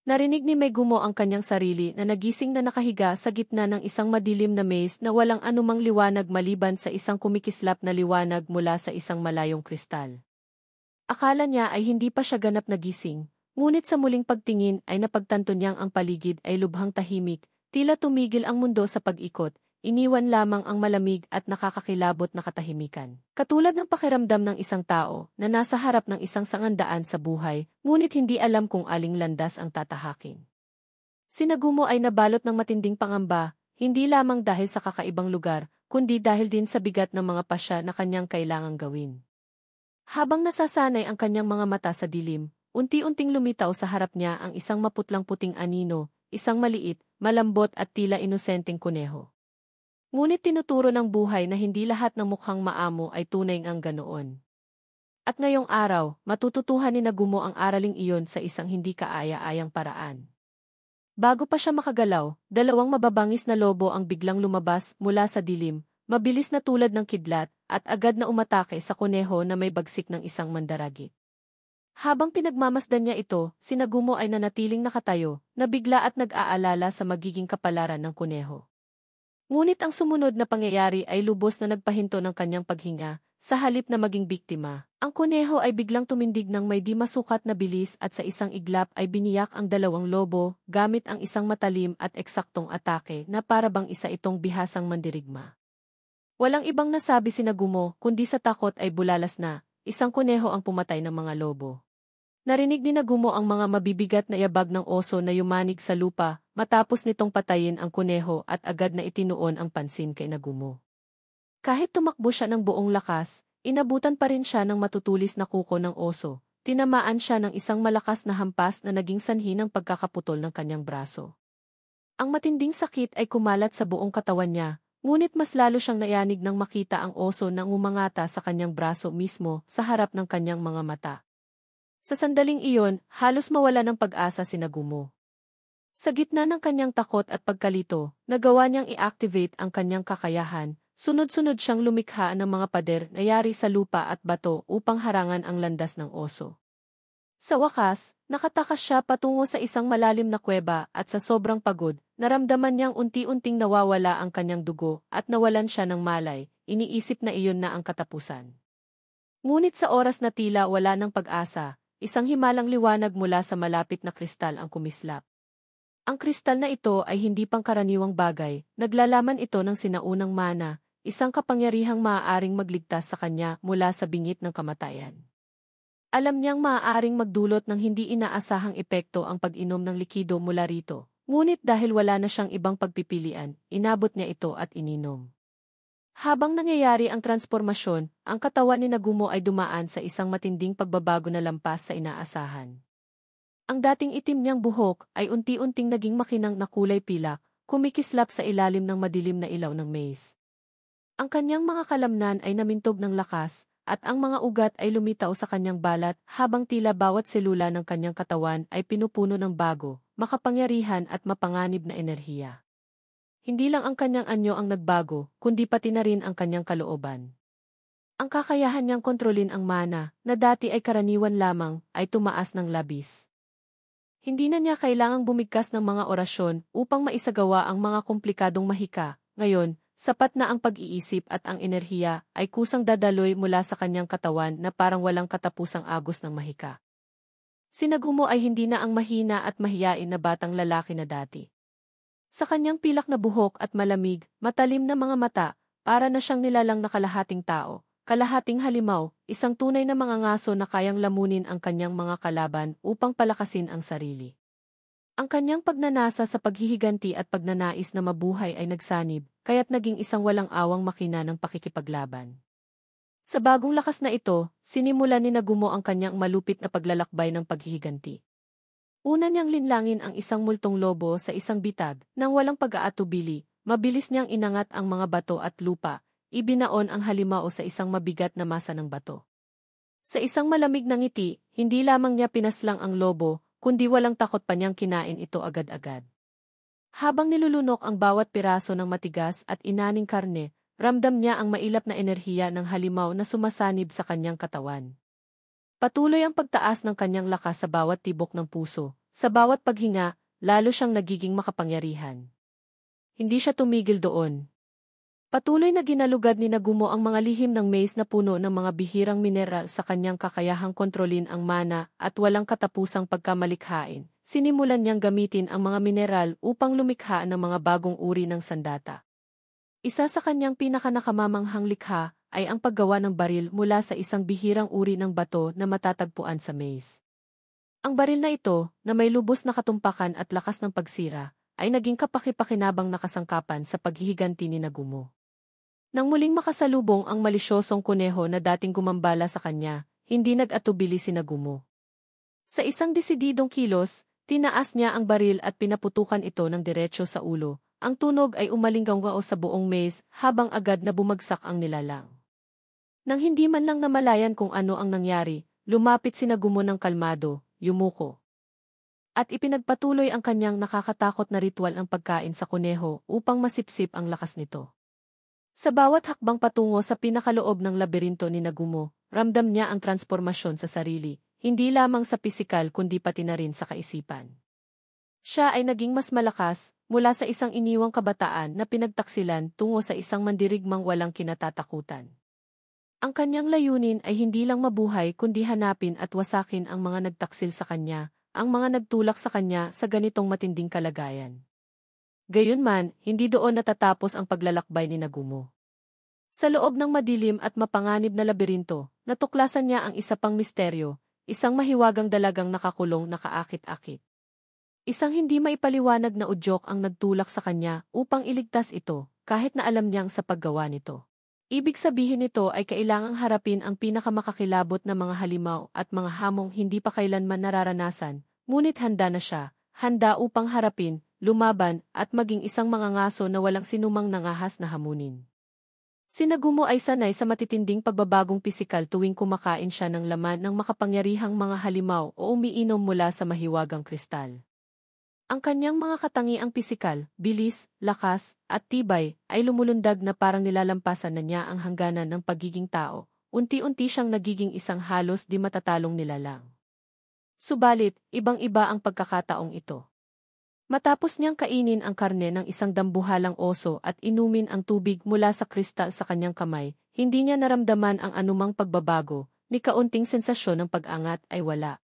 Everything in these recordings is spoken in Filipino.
Narinig ni Megumo ang kanyang sarili na nagising na nakahiga sa gitna ng isang madilim na maze na walang anumang liwanag maliban sa isang kumikislap na liwanag mula sa isang malayong kristal. Akala niya ay hindi pa siya ganap nagising, ngunit sa muling pagtingin ay napagtanto niyang ang paligid ay lubhang tahimik, tila tumigil ang mundo sa pag-ikot, iniwan lamang ang malamig at nakakakilabot na katahimikan. Katulad ng pakiramdam ng isang tao na nasa harap ng isang sangandaan sa buhay, ngunit hindi alam kung aling landas ang tatahakin. Si Nagumo ay nabalot ng matinding pangamba, hindi lamang dahil sa kakaibang lugar, kundi dahil din sa bigat ng mga pasya na kanyang kailangang gawin. Habang nasasanay ang kanyang mga mata sa dilim, unti-unting lumitaw sa harap niya ang isang maputlang puting anino, isang maliit, malambot at tila inosenteng kuneho. Ngunit tinuturo ng buhay na hindi lahat ng mukhang maamo ay tunay ngang ganoon. At ngayong araw, matututuhan ni Nagumo ang araling iyon sa isang hindi kaaya-ayang paraan. Bago pa siya makagalaw, dalawang mababangis na lobo ang biglang lumabas mula sa dilim, mabilis na tulad ng kidlat, at agad na umatake sa kuneho na may bagsik ng isang mandaragit. Habang pinagmamasdan niya ito, si Nagumo ay nanatiling nakatayo, nabigla at nag-aalala sa magiging kapalaran ng kuneho. Ngunit ang sumunod na pangyayari ay lubos na nagpahinto ng kanyang paghinga, sa halip na maging biktima. Ang kuneho ay biglang tumindig ng may di masukat na bilis at sa isang iglap ay biniyak ang dalawang lobo, gamit ang isang matalim at eksaktong atake na para bang isa itong bihasang mandirigma. Walang ibang nasabi si Nagumo, kundi sa takot ay bulalas na, isang kuneho ang pumatay ng mga lobo. Narinig ni Nagumo ang mga mabibigat na yabag ng oso na yumanig sa lupa, matapos nitong patayin ang kuneho at agad na itinuon ang pansin kay Nagumo. Kahit tumakbo siya ng buong lakas, inabutan pa rin siya ng matutulis na kuko ng oso, tinamaan siya ng isang malakas na hampas na naging sanhi ng pagkakaputol ng kanyang braso. Ang matinding sakit ay kumalat sa buong katawan niya, ngunit mas lalo siyang nayanig nang makita ang oso na umangata sa kanyang braso mismo sa harap ng kanyang mga mata. Sa sandaling iyon, halos mawala ng pag-asa si Nagumo. Sa gitna ng kanyang takot at pagkalito, nagawa niyang i-activate ang kanyang kakayahan, sunod-sunod siyang lumikha ng mga pader na yari sa lupa at bato upang harangan ang landas ng oso. Sa wakas, nakatakas siya patungo sa isang malalim na kuweba at sa sobrang pagod, naramdaman niyang unti-unting nawawala ang kanyang dugo at nawalan siya ng malay, iniisip na iyon na ang katapusan. Ngunit sa oras na tila wala ng pag-asa, isang himalang liwanag mula sa malapit na kristal ang kumislap. Ang kristal na ito ay hindi pangkaraniwang bagay, naglalaman ito ng sinaunang mana, isang kapangyarihang maaaring magligtas sa kanya mula sa bingit ng kamatayan. Alam niyang maaaring magdulot ng hindi inaasahang epekto ang pag-inom ng likido mula rito, ngunit dahil wala na siyang ibang pagpipilian, inabot niya ito at ininom. Habang nangyayari ang transformasyon, ang katawan ni Nagumo ay dumaan sa isang matinding pagbabago na lampas sa inaasahan. Ang dating itim niyang buhok ay unti-unting naging makinang na kulay pilak, kumikislap sa ilalim ng madilim na ilaw ng maze. Ang kanyang mga kalamnan ay namintog ng lakas, at ang mga ugat ay lumitaw sa kanyang balat habang tila bawat selula ng kanyang katawan ay pinupuno ng bago, makapangyarihan at mapanganib na enerhiya. Hindi lang ang kanyang anyo ang nagbago, kundi pati na rin ang kanyang kalooban. Ang kakayahan niyang kontrolin ang mana, na dati ay karaniwan lamang, ay tumaas ng labis. Hindi na niya kailangang bumigkas ng mga orasyon upang maisagawa ang mga komplikadong mahika. Ngayon, sapat na ang pag-iisip at ang enerhiya ay kusang dadaloy mula sa kanyang katawan na parang walang katapusang agos ng mahika. Si Nagumo ay hindi na ang mahina at mahiyain na batang lalaki na dati. Sa kanyang pilak na buhok at malamig, matalim na mga mata, para na siyang nilalang na kalahating tao, kalahating halimaw, isang tunay na mga ngaso na kayang lamunin ang kanyang mga kalaban upang palakasin ang sarili. Ang kanyang pagnanasa sa paghihiganti at pagnanais na mabuhay ay nagsanib, kaya't naging isang walang awang makina ng pakikipaglaban. Sa bagong lakas na ito, sinimulan ni Nagumo ang kanyang malupit na paglalakbay ng paghihiganti. Una niyang linlangin ang isang multong lobo sa isang bitag, nang walang pag-aatubili, mabilis niyang inangat ang mga bato at lupa, ibinaon ang halimao sa isang mabigat na masa ng bato. Sa isang malamig na ngiti, hindi lamang niya pinaslang ang lobo, kundi walang takot pa niyang kinain ito agad-agad. Habang nilulunok ang bawat piraso ng matigas at inaning karne, ramdam niya ang mailap na enerhiya ng halimaw na sumasanib sa kanyang katawan. Patuloy ang pagtaas ng kanyang lakas sa bawat tibok ng puso, sa bawat paghinga, lalo siyang nagiging makapangyarihan. Hindi siya tumigil doon. Patuloy na ginalugad ni Nagumo ang mga lihim ng maze na puno ng mga bihirang mineral sa kanyang kakayahang kontrolin ang mana at walang katapusang pagkamalikhain. Sinimulan niyang gamitin ang mga mineral upang lumikha ng mga bagong uri ng sandata. Isa sa kanyang pinakanakamamamanghang likha ay ang paggawa ng baril mula sa isang bihirang uri ng bato na matatagpuan sa maze. Ang baril na ito, na may lubos na katumpakan at lakas ng pagsira, ay naging kapaki-pakinabang na kasangkapan sa paghihiganti ni Nagumo. Nang muling makasalubong ang malisyosong kuneho na dating gumambala sa kanya, hindi nag-atubili si Nagumo. Sa isang desididong kilos, tinaas niya ang baril at pinaputukan ito ng diretsyo sa ulo. Ang tunog ay umalinggao sa buong maze habang agad na bumagsak ang nilalang. Nang hindi man lang namalayan kung ano ang nangyari, lumapit si Nagumo ng kalmado, yumuko. At ipinagpatuloy ang kanyang nakakatakot na ritual ang pagkain sa kuneho upang masipsip ang lakas nito. Sa bawat hakbang patungo sa pinakaloob ng labirinto ni Nagumo, ramdam niya ang transformasyon sa sarili, hindi lamang sa pisikal kundi pati na rin sa kaisipan. Siya ay naging mas malakas, mula sa isang iniwang kabataan na pinagtaksilan tungo sa isang mandirigmang walang kinatatakutan. Ang kanyang layunin ay hindi lang mabuhay kundi hanapin at wasakin ang mga nagtaksil sa kanya, ang mga nagtulak sa kanya sa ganitong matinding kalagayan. Gayunman, hindi doon natatapos ang paglalakbay ni Nagumo. Sa loob ng madilim at mapanganib na labirinto, natuklasan niya ang isa pang misteryo, isang mahiwagang dalagang nakakulong nakaakit-akit. Isang hindi maipaliwanag na udyok ang nagtulak sa kanya upang iligtas ito, kahit na alam niyang sa paggawa nito. Ibig sabihin nito ay kailangang harapin ang pinakamakakilabot na mga halimaw at mga hamong hindi pa kailanman nararanasan, ngunit handa na siya, handa upang harapin, lumaban, at maging isang mangangaso na walang sinumang nangahas na hamunin. Si Nagumo ay sanay sa matitinding pagbabagong pisikal tuwing kumakain siya ng laman ng makapangyarihang mga halimaw o umiinom mula sa mahiwagang kristal. Ang kanyang mga katangiang pisikal, bilis, lakas, at tibay ay lumulundag na parang nilalampasan na niya ang hangganan ng pagiging tao. Unti-unti siyang nagiging isang halos di matatalong nilalang. Subalit, ibang-iba ang pagkakataong ito. Matapos niyang kainin ang karne ng isang dambuhalang oso at inumin ang tubig mula sa kristal sa kanyang kamay, hindi niya naramdaman ang anumang pagbabago, ni kaunting sensasyon ng pag-angat ay wala.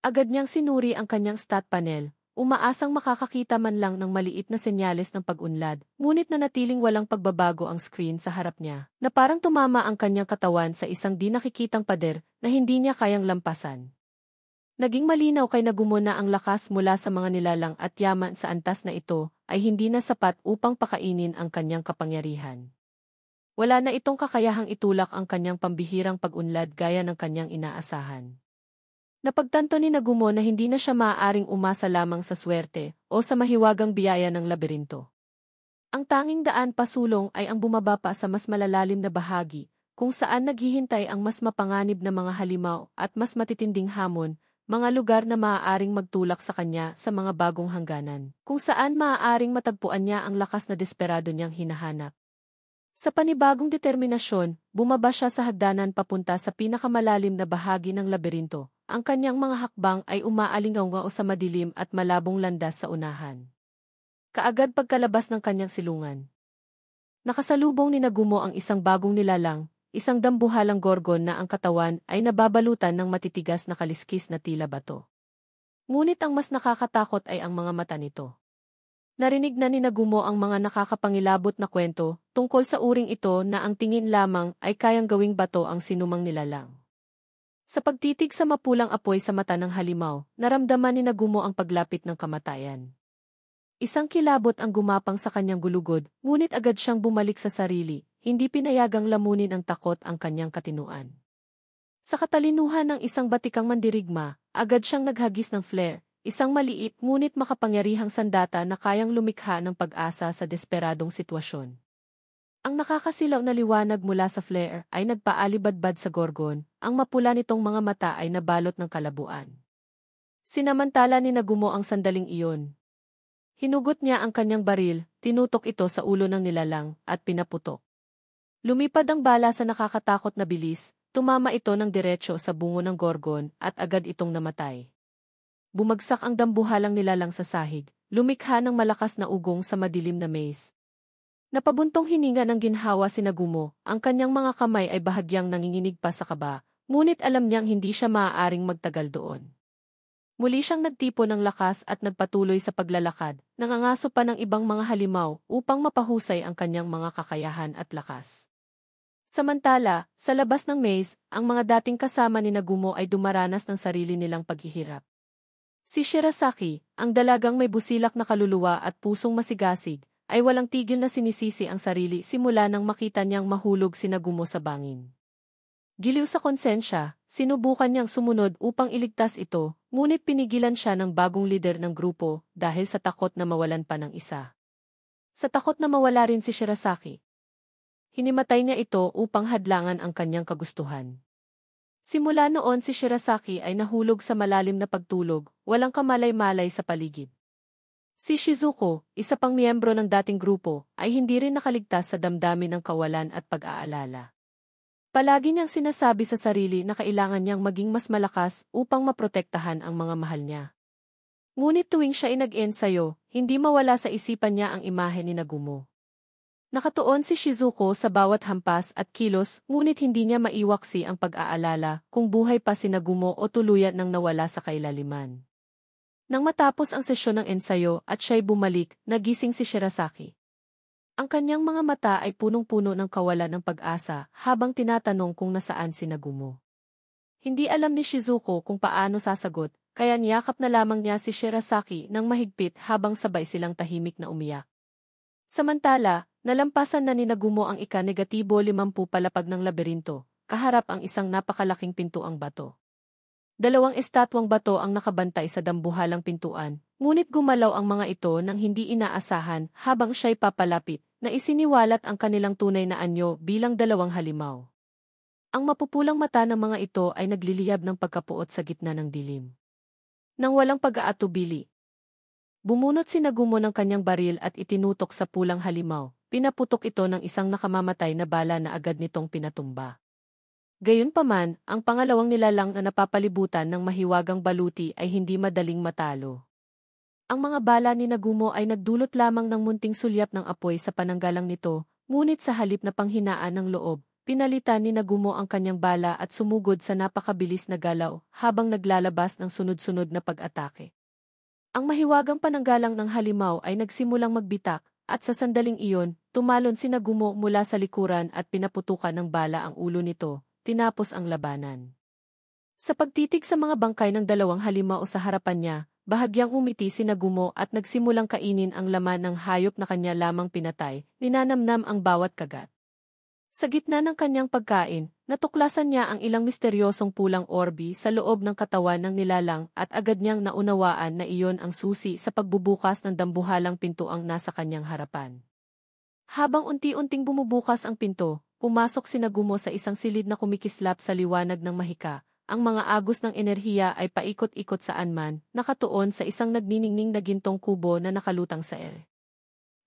Agad niyang sinuri ang kanyang stat panel, umaasang makakakita man lang ng maliit na senyales ng pag-unlad, ngunit nanatiling walang pagbabago ang screen sa harap niya, na parang tumama ang kanyang katawan sa isang di nakikitang pader na hindi niya kayang lampasan. Naging malinaw kay Nagumo na ang lakas mula sa mga nilalang at yaman sa antas na ito ay hindi na sapat upang pakainin ang kanyang kapangyarihan. Wala na itong kakayahang itulak ang kanyang pambihirang pag-unlad gaya ng kanyang inaasahan. Napagtanto ni Nagumo na hindi na siya maaaring umasa lamang sa swerte o sa mahiwagang biyaya ng labirinto. Ang tanging daan pasulong ay ang bumaba pa sa mas malalalim na bahagi, kung saan naghihintay ang mas mapanganib na mga halimaw at mas matitinding hamon, mga lugar na maaaring magtulak sa kanya sa mga bagong hangganan, kung saan maaaring matagpuan niya ang lakas na desperado niyang hinahanap. Sa panibagong determinasyon, bumaba siya sa hagdanan papunta sa pinakamalalim na bahagi ng labirinto. Ang kanyang mga hakbang ay umaalingaw sa madilim at malabong landas sa unahan. Kaagad pagkalabas ng kanyang silungan, nakasalubong ni Nagumo ang isang bagong nilalang, isang dambuhalang gorgon na ang katawan ay nababalutan ng matitigas na kaliskis na tila bato. Ngunit ang mas nakakatakot ay ang mga mata nito. Narinig na ni Nagumo ang mga nakakapangilabot na kwento tungkol sa uring ito na ang tingin lamang ay kayang gawing bato ang sinumang nilalang. Sa pagtitig sa mapulang apoy sa mata ng halimaw, naramdaman ni Nagumo ang paglapit ng kamatayan. Isang kilabot ang gumapang sa kanyang gulugod, ngunit agad siyang bumalik sa sarili. Hindi pinayagang lamunin ang takot ang kanyang katinuan. Sa katalinuhan ng isang batikang mandirigma, agad siyang naghagis ng flare, isang maliit ngunit makapangyarihang sandata na kayang lumikha ng pag-asa sa desperadong sitwasyon. Ang nakakasilaw na liwanag mula sa flare ay nagpaalibadbad sa gorgon, ang mapula nitong mga mata ay nabalot ng kalabuan. Sinamantala ni Nagumo ang sandaling iyon. Hinugot niya ang kanyang baril, tinutok ito sa ulo ng nilalang, at pinaputok. Lumipad ang bala sa nakakatakot na bilis, tumama ito ng diretso sa bungo ng gorgon at agad itong namatay. Bumagsak ang dambuhalang nilalang sa sahig, lumikha ng malakas na ugong sa madilim na maze. Napabuntong hininga ng ginhawa si Nagumo, ang kanyang mga kamay ay bahagyang nanginginig pa sa kaba, ngunit alam niyang hindi siya maaaring magtagal doon. Muli siyang nagtipo ng lakas at nagpatuloy sa paglalakad, nangangaso pa ng ibang mga halimaw upang mapahusay ang kanyang mga kakayahan at lakas. Samantala, sa labas ng maze, ang mga dating kasama ni Nagumo ay dumaranas ng sarili nilang paghihirap. Si Shirasaki, ang dalagang may busilak na kaluluwa at pusong masigasig, ay walang tigil na sinisisi ang sarili simula nang makita niyang mahulog si Nagumo sa bangin. Giliw sa konsensya, sinubukan niyang sumunod upang iligtas ito, ngunit pinigilan siya ng bagong lider ng grupo dahil sa takot na mawalan pa ng isa. Sa takot na mawala rin si Shirasaki, hinimatay niya ito upang hadlangan ang kanyang kagustuhan. Simula noon si Shirasaki ay nahulog sa malalim na pagtulog, walang kamalay-malay sa paligid. Si Shizuko, isa pang miyembro ng dating grupo, ay hindi rin nakaligtas sa damdamin ng kawalan at pag-aalala. Palagi niyang sinasabi sa sarili na kailangan niyang maging mas malakas upang maprotektahan ang mga mahal niya. Ngunit tuwing siya ay nag-ensayo, hindi mawala sa isipan niya ang imahe ni Nagumo. Nakatuon si Shizuko sa bawat hampas at kilos, ngunit hindi niya maiwaksi ang pag-aalala kung buhay pa si Nagumo o tuluyan nang nawala sa kailaliman. Nang matapos ang sesyon ng ensayo at siya'y bumalik, nagising si Shirasaki. Ang kanyang mga mata ay punong-puno ng kawalan ng pag-asa habang tinatanong kung nasaan si Nagumo. Hindi alam ni Shizuko kung paano sasagot, kaya niyakap na lamang niya si Shirasaki nang mahigpit habang sabay silang tahimik na umiyak. Samantala, nalampasan na ni Nagumo ang ika-50 palapag ng laberinto, kaharap ang isang napakalaking pintuang bato. 2 estatwang bato ang nakabantay sa dambuhalang pintuan, ngunit gumalaw ang mga ito nang hindi inaasahan habang siya'y papalapit, na isiniwalat ang kanilang tunay na anyo bilang 2 halimaw. Ang mapupulang mata ng mga ito ay nagliliyab ng pagkapuot sa gitna ng dilim. Nang walang pag-aatubili, bumunot si Nagumo ng kanyang baril at itinutok sa pulang halimaw, pinaputok ito ng isang nakamamatay na bala na agad nitong pinatumba. Gayunpaman, ang pangalawang nilalang na napapalibutan ng mahiwagang baluti ay hindi madaling matalo. Ang mga bala ni Nagumo ay nagdulot lamang ng munting sulyap ng apoy sa pananggalang nito, ngunit sa halip na panghinaan ng loob, pinalitan ni Nagumo ang kanyang bala at sumugod sa napakabilis na galaw habang naglalabas ng sunod-sunod na pag-atake. Ang mahiwagang pananggalang ng halimaw ay nagsimulang magbitak, at sa sandaling iyon, tumalon si Nagumo mula sa likuran at pinaputukan ng bala ang ulo nito. Tinapos ang labanan. Sa pagtitig sa mga bangkay ng 2 halimaw sa harapan niya, bahagyang umiti si Nagumo at nagsimulang kainin ang laman ng hayop na kanya lamang pinatay, ninanamnam ang bawat kagat. Sa gitna ng kanyang pagkain, natuklasan niya ang ilang misteryosong pulang orbi sa loob ng katawan ng nilalang at agad niyang naunawaan na iyon ang susi sa pagbubukas ng dambuhalang pintuang nasa kanyang harapan. Habang unti-unting bumubukas ang pinto, pumasok si Nagumo sa isang silid na kumikislap sa liwanag ng mahika. Ang mga agos ng enerhiya ay paikot-ikot saan man, nakatuon sa isang nagniningning na gintong kubo na nakalutang sa ere.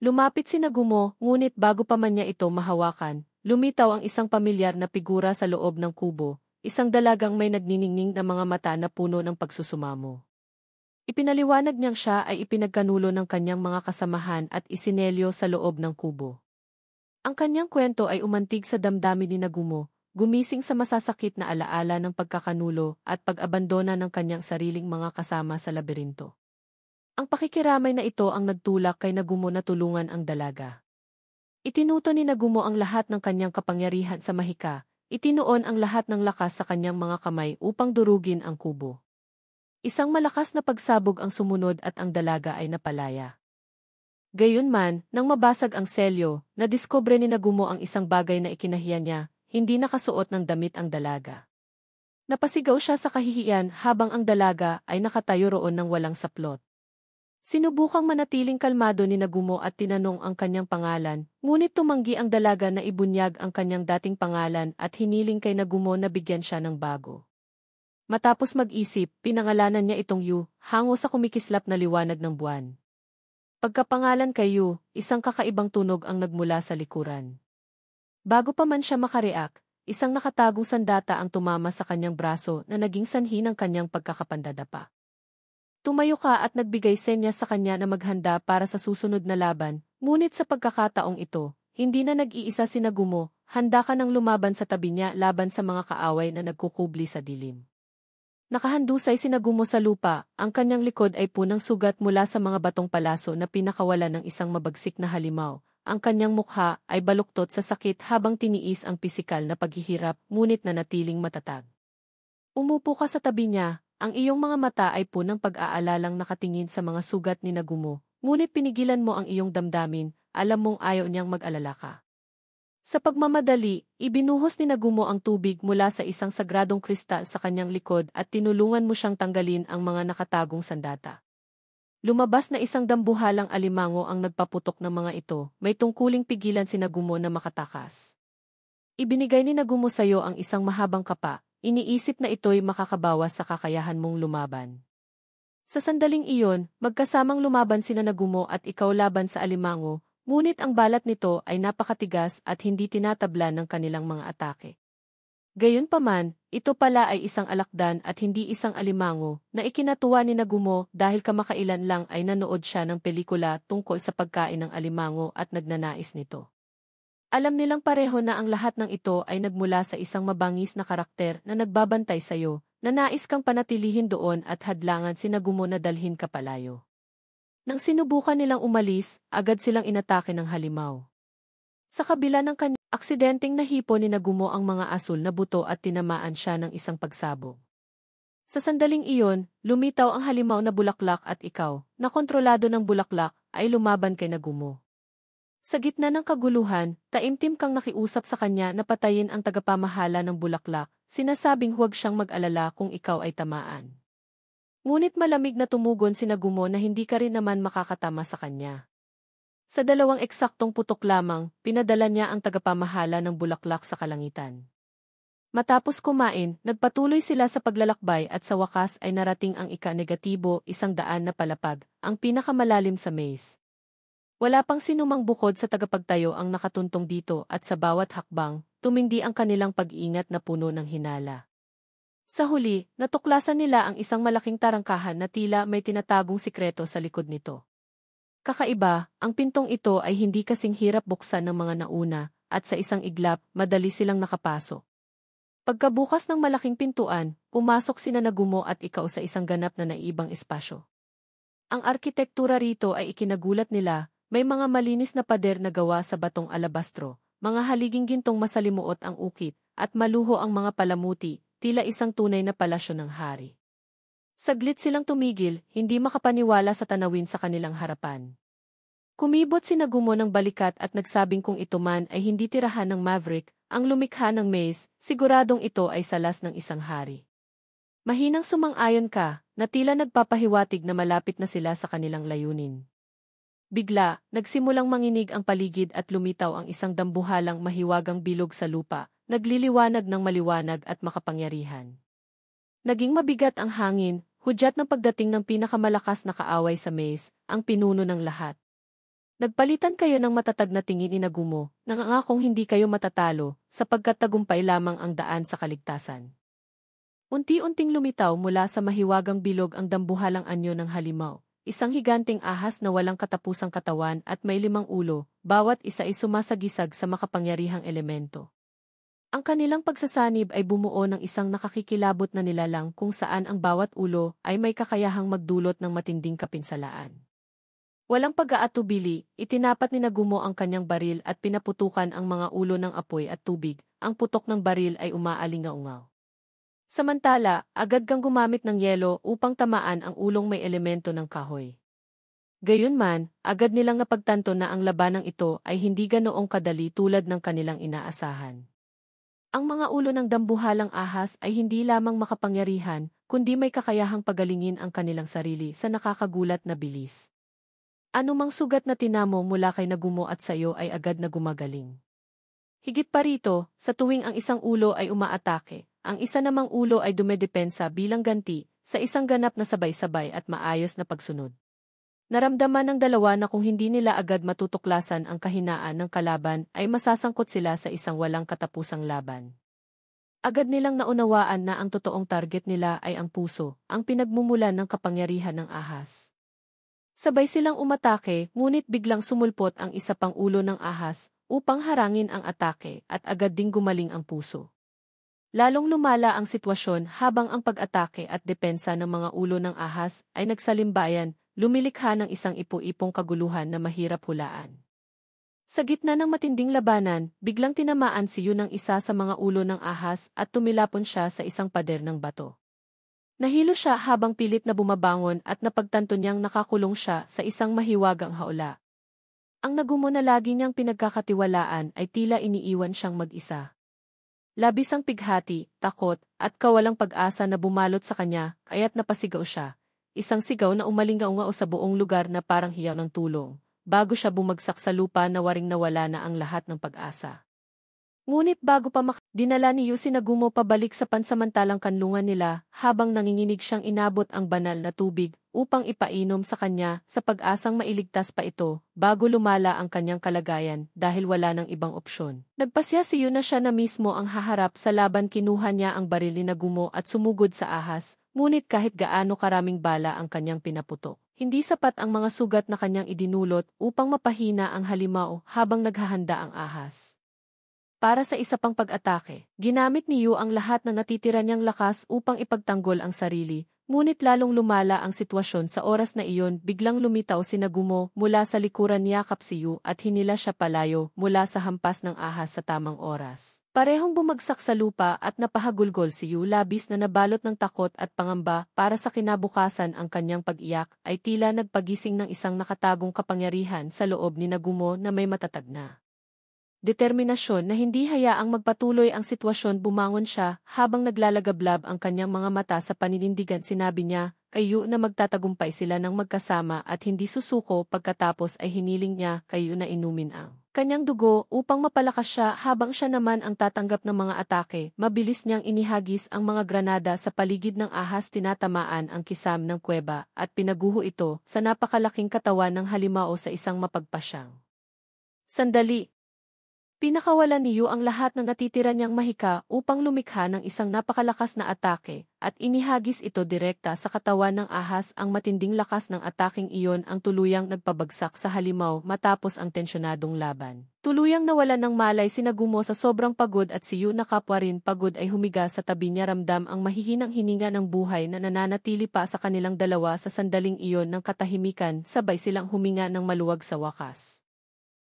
Lumapit si Nagumo, ngunit bago pa man niya ito mahawakan, lumitaw ang isang pamilyar na figura sa loob ng kubo, isang dalagang may nagniningning na mga mata na puno ng pagsusumamo. Ipinaliwanag niyang siya ay ipinagkanulo ng kanyang mga kasamahan at isinelyo sa loob ng kubo. Ang kanyang kwento ay umantig sa damdamin ni Nagumo, gumising sa masasakit na alaala ng pagkakanulo at pag-abandona ng kanyang sariling mga kasama sa laberinto. Ang pakikiramay na ito ang nagtulak kay Nagumo na tulungan ang dalaga. Itinuto ni Nagumo ang lahat ng kanyang kapangyarihan sa mahika, itinuon ang lahat ng lakas sa kanyang mga kamay upang durugin ang kubo. Isang malakas na pagsabog ang sumunod at ang dalaga ay napalaya. Gayunman, nang mabasag ang selyo, nadiskubre ni Nagumo ang isang bagay na ikinahiya niya, hindi nakasuot ng damit ang dalaga. Napasigaw siya sa kahihiyan habang ang dalaga ay nakatayo roon ng walang saplot. Sinubukang manatiling kalmado ni Nagumo at tinanong ang kanyang pangalan, ngunit tumanggi ang dalaga na ibunyag ang kanyang dating pangalan at hiniling kay Nagumo na bigyan siya ng bago. Matapos mag-isip, pinangalanan niya itong Yu, hango sa kumikislap na liwanag ng buwan. Pagkapangalan kay Yu, isang kakaibang tunog ang nagmula sa likuran. Bago pa man siya makareact, isang nakatagong sandata ang tumama sa kanyang braso na naging sanhi ng kanyang pagkakapandadapa. Tumayo ka at nagbigay senya sa kanya na maghanda para sa susunod na laban, ngunit sa pagkakataong ito, hindi na nag-iisa si Nagumo, handa ka nang lumaban sa tabi niya laban sa mga kaaway na nagkukubli sa dilim. Nakahandusay si Nagumo sa lupa, ang kanyang likod ay punang sugat mula sa mga batong palaso na pinakawala ng isang mabagsik na halimaw. Ang kanyang mukha ay baluktot sa sakit habang tiniis ang pisikal na paghihirap ngunit nanatiling matatag. Umupo ka sa tabi niya, ang iyong mga mata ay punang pag-aalalang nakatingin sa mga sugat ni Nagumo, ngunit pinigilan mo ang iyong damdamin, alam mong ayaw niyang mag-alala ka. Sa pagmamadali, ibinuhos ni Nagumo ang tubig mula sa isang sagradong kristal sa kanyang likod at tinulungan mo siyang tanggalin ang mga nakatagong sandata. Lumabas na isang dambuhalang alimango ang nagpaputok ng mga ito, may tungkuling pigilan si Nagumo na makatakas. Ibinigay ni Nagumo sa iyo ang isang mahabang kapa, iniisip na ito'y makakabawas sa kakayahan mong lumaban. Sa sandaling iyon, magkasamang lumaban sina Nagumo at ikaw laban sa alimango, ngunit ang balat nito ay napakatigas at hindi tinatabla ng kanilang mga atake. Gayunpaman, ito pala ay isang alakdan at hindi isang alimango na ikinatuwa ni Nagumo dahil kamakailan lang ay nanood siya ng pelikula tungkol sa pagkain ng alimango at nagnanais nito. Alam nilang pareho na ang lahat ng ito ay nagmula sa isang mabangis na karakter na nagbabantay sa iyo, na nais kang panatilihin doon at hadlangan si Nagumo na dalhin ka palayo. Nang sinubukan nilang umalis, agad silang inatake ng halimaw. Sa kabila ng kanyang aksidenteng nahipo ni Nagumo ang mga asul na buto at tinamaan siya ng isang pagsabog. Sa sandaling iyon, lumitaw ang halimaw na bulaklak at ikaw, na kontrolado ng bulaklak, ay lumaban kay Nagumo. Sa gitna ng kaguluhan, taimtim kang nakiusap sa kanya na patayin ang tagapamahala ng bulaklak, sinasabing huwag siyang mag-alala kung ikaw ay tamaan. Ngunit malamig na tumugon si Nagumo na hindi ka rin naman makakatama sa kanya. Sa 2 eksaktong putok lamang, pinadala niya ang tagapamahala ng bulaklak sa kalangitan. Matapos kumain, nagpatuloy sila sa paglalakbay at sa wakas ay narating ang ika-negatibo 100 na palapag, ang pinakamalalim sa maze. Wala pang sinumang bukod sa tagapagtayo ang nakatuntong dito at sa bawat hakbang, tumindi ang kanilang pag-iingat na puno ng hinala. Sa huli, natuklasan nila ang isang malaking tarangkahan na tila may tinatagong sikreto sa likod nito. Kakaiba, ang pintong ito ay hindi kasing hirap buksan ng mga nauna, at sa isang iglap, madali silang nakapasok. Pagkabukas ng malaking pintuan, pumasok sina Nagumo at ikaw sa isang ganap na naibang espasyo. Ang arkitektura rito ay ikinagulat nila, may mga malinis na pader na gawa sa batong alabastro, mga haliging gintong masalimuot ang ukit, at maluho ang mga palamuti, tila isang tunay na palasyo ng hari. Saglit silang tumigil, hindi makapaniwala sa tanawin sa kanilang harapan. Kumibot si Nagumo ng balikat at nagsabing kung ito man ay hindi tirahan ng Maverick, ang lumikha ng maze, siguradong ito ay salas ng isang hari. Mahinang sumang-ayon ka, na tila nagpapahiwatig na malapit na sila sa kanilang layunin. Bigla, nagsimulang manginig ang paligid at lumitaw ang isang dambuhalang mahiwagang bilog sa lupa, nagliliwanag ng maliwanag at makapangyarihan. Naging mabigat ang hangin, hudyat ng pagdating ng pinakamalakas na kaaway sa maze, ang pinuno ng lahat. Nagpalitan kayo ng matatag na tingin ni Nagumo, nangangakong hindi kayo matatalo, sapagkat tagumpay lamang ang daan sa kaligtasan. Unti-unting lumitaw mula sa mahiwagang bilog ang dambuhalang anyo ng halimaw, isang higanting ahas na walang katapusang katawan at may 5 ulo, bawat isa ay sumasagisag sa makapangyarihang elemento. Ang kanilang pagsasanib ay bumuo ng isang nakakikilabot na nilalang kung saan ang bawat ulo ay may kakayahang magdulot ng matinding kapinsalaan. Walang pag-aatubili, itinapat ni Nagumo ang kanyang baril at pinaputukan ang mga ulo ng apoy at tubig, ang putok ng baril ay umaalingaungaw. Samantala, agad kang gumamit ng yelo upang tamaan ang ulong may elemento ng kahoy. Gayunman, agad nilang napagtanto na ang labanang ito ay hindi ganoong kadali tulad ng kanilang inaasahan. Ang mga ulo ng dambuhalang ahas ay hindi lamang makapangyarihan, kundi may kakayahang pagalingin ang kanilang sarili sa nakakagulat na bilis. Anumang sugat na tinamo mula kay Nagumo at sayo ay agad na gumagaling. Higit pa rito, sa tuwing ang isang ulo ay umaatake, ang isa namang ulo ay dumedepensa bilang ganti sa isang ganap na sabay-sabay at maayos na pagsunod. Naramdaman ng dalawa na kung hindi nila agad matutuklasan ang kahinaan ng kalaban ay masasangkot sila sa isang walang katapusang laban. Agad nilang naunawaan na ang totoong target nila ay ang puso, ang pinagmumulan ng kapangyarihan ng ahas. Sabay silang umatake, ngunit biglang sumulpot ang isa pang ulo ng ahas upang harangin ang atake at agad ding gumaling ang puso. Lalong lumala ang sitwasyon habang ang pag-atake at depensa ng mga ulo ng ahas ay nagsalimbayan, lumilikha ng isang ipo-ipong kaguluhan na mahirap hulaan. Sa gitna ng matinding labanan, biglang tinamaan si Yu ng isa sa mga ulo ng ahas at tumilapon siya sa isang pader ng bato. Nahilo siya habang pilit na bumabangon at napagtanto niyang nakakulong siya sa isang mahiwagang haula. Ang nagumo na lagi niyang pinagkakatiwalaan ay tila iniiwan siyang mag-isa. Labis ang pighati, takot, at kawalang pag-asa na bumalot sa kanya, kaya't napasigaw siya. Isang sigaw na umalingaw sa buong lugar na parang hiyaw ng tulong, bago siya bumagsak sa lupa na waring nawala na ang lahat ng pag-asa. Ngunit bago pa dinala ni Yu si Nagumo pabalik sa pansamantalang kanlungan nila habang nanginginig siyang inabot ang banal na tubig upang ipainom sa kanya sa pag-asang mailigtas pa ito bago lumala ang kanyang kalagayan dahil wala ng ibang opsyon. Nagpasya si Yu na siya na mismo ang haharap sa laban, kinuha niya ang baril ni Nagumo at sumugod sa ahas, ngunit kahit gaano karaming bala ang kanyang pinaputok, hindi sapat ang mga sugat na kanyang idinulot upang mapahina ang halimaw habang naghahanda ang ahas. Para sa isa pang pag-atake, ginamit ni Yu ang lahat ng natitira niyang lakas upang ipagtanggol ang sarili, ngunit lalong lumala ang sitwasyon sa oras na iyon. Biglang lumitaw si Nagumo mula sa likuran, niyakap si Yu at hinila siya palayo mula sa hampas ng ahas sa tamang oras. Parehong bumagsak sa lupa at napahagulgol si Yu, labis na nabalot ng takot at pangamba. Para sa kinabukasan, ang kanyang pag-iyak ay tila nagpagising ng isang nakatagong kapangyarihan sa loob ni Nagumo na may matatag na determinasyon na hindi hayaang magpatuloy ang sitwasyon. Bumangon siya habang naglalagablab ang kanyang mga mata sa paninindigan. Sinabi niya kay Yu na magtatagumpay sila ng magkasama at hindi susuko. Pagkatapos ay hiniling niya kay Yu na inumin ang kanyang dugo upang mapalakas siya habang siya naman ang tatanggap ng mga atake. Mabilis niyang inihagis ang mga granada sa paligid ng ahas, tinatamaan ang kisam ng kuweba at pinaguho ito sa napakalaking katawan ng halimao sa isang mapagpasyang sandali. Pinakawalan ni Yu ang lahat ng natitira niyang mahika upang lumikha ng isang napakalakas na atake, at inihagis ito direkta sa katawan ng ahas. Ang matinding lakas ng ataking iyon ang tuluyang nagpabagsak sa halimaw matapos ang tensyonadong laban. Tuluyang nawalan ng malay si Nagumo sa sobrang pagod at si Yu na kapwa rin pagod ay humiga sa tabi niya, ramdam ang mahihinang hininga ng buhay na nananatili pa sa kanilang dalawa. Sa sandaling iyon ng katahimikan, sabay silang huminga ng maluwag sa wakas.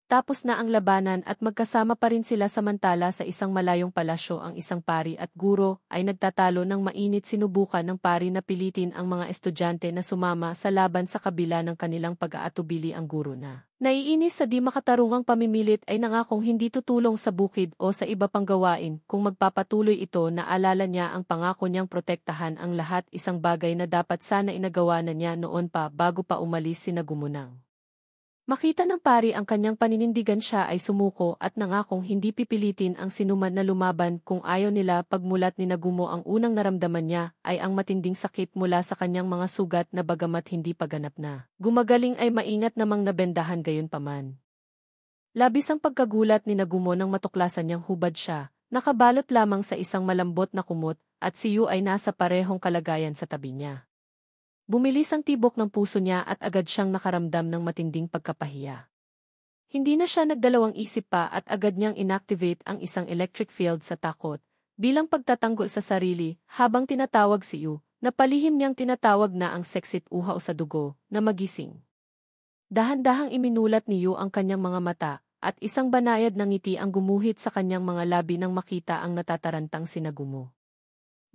Tapos na ang labanan at magkasama pa rin sila. Samantala sa isang malayong palasyo, ang isang pari at guro ay nagtatalo ng mainit. Sinubukan ng pari na pilitin ang mga estudyante na sumama sa laban sa kabila ng kanilang pag-aatubili. Ang guro na naiinis sa di makatarungang pamimilit ay nangakong hindi tutulong sa bukid o sa iba pang gawain kung magpapatuloy ito. Naalala niya ang pangako niyang protektahan ang lahat, isang bagay na dapat sana inagawa na niya noon pa bago pa umalis si Nagumunang. Makita ng pari ang kanyang paninindigan, siya ay sumuko at nangakong hindi pipilitin ang sinuman na lumaban kung ayaw nila. Pagmulat ni Nagumo, ang unang naramdaman niya ay ang matinding sakit mula sa kanyang mga sugat na bagamat hindi pa ganap na gumagaling ay maingat namang nabendahan gayunpaman. Labis ang pagkagulat ni Nagumo nang matuklasan niyang hubad siya, nakabalot lamang sa isang malambot na kumot, at si Yu ay nasa parehong kalagayan sa tabi niya. Bumilis ang tibok ng puso niya at agad siyang nakaramdam ng matinding pagkapahiya. Hindi na siya nagdalawang isip pa at agad niyang inactivate ang isang electric field sa takot bilang pagtatanggol sa sarili. Habang tinatawag si Yu, napalihim niyang tinatawag na ang seksit uhaw sa dugo na magising. Dahan-dahang iminulat ni Yu ang kanyang mga mata at isang banayad na ngiti ang gumuhit sa kanyang mga labi nang makita ang natatarantang si Nagumo.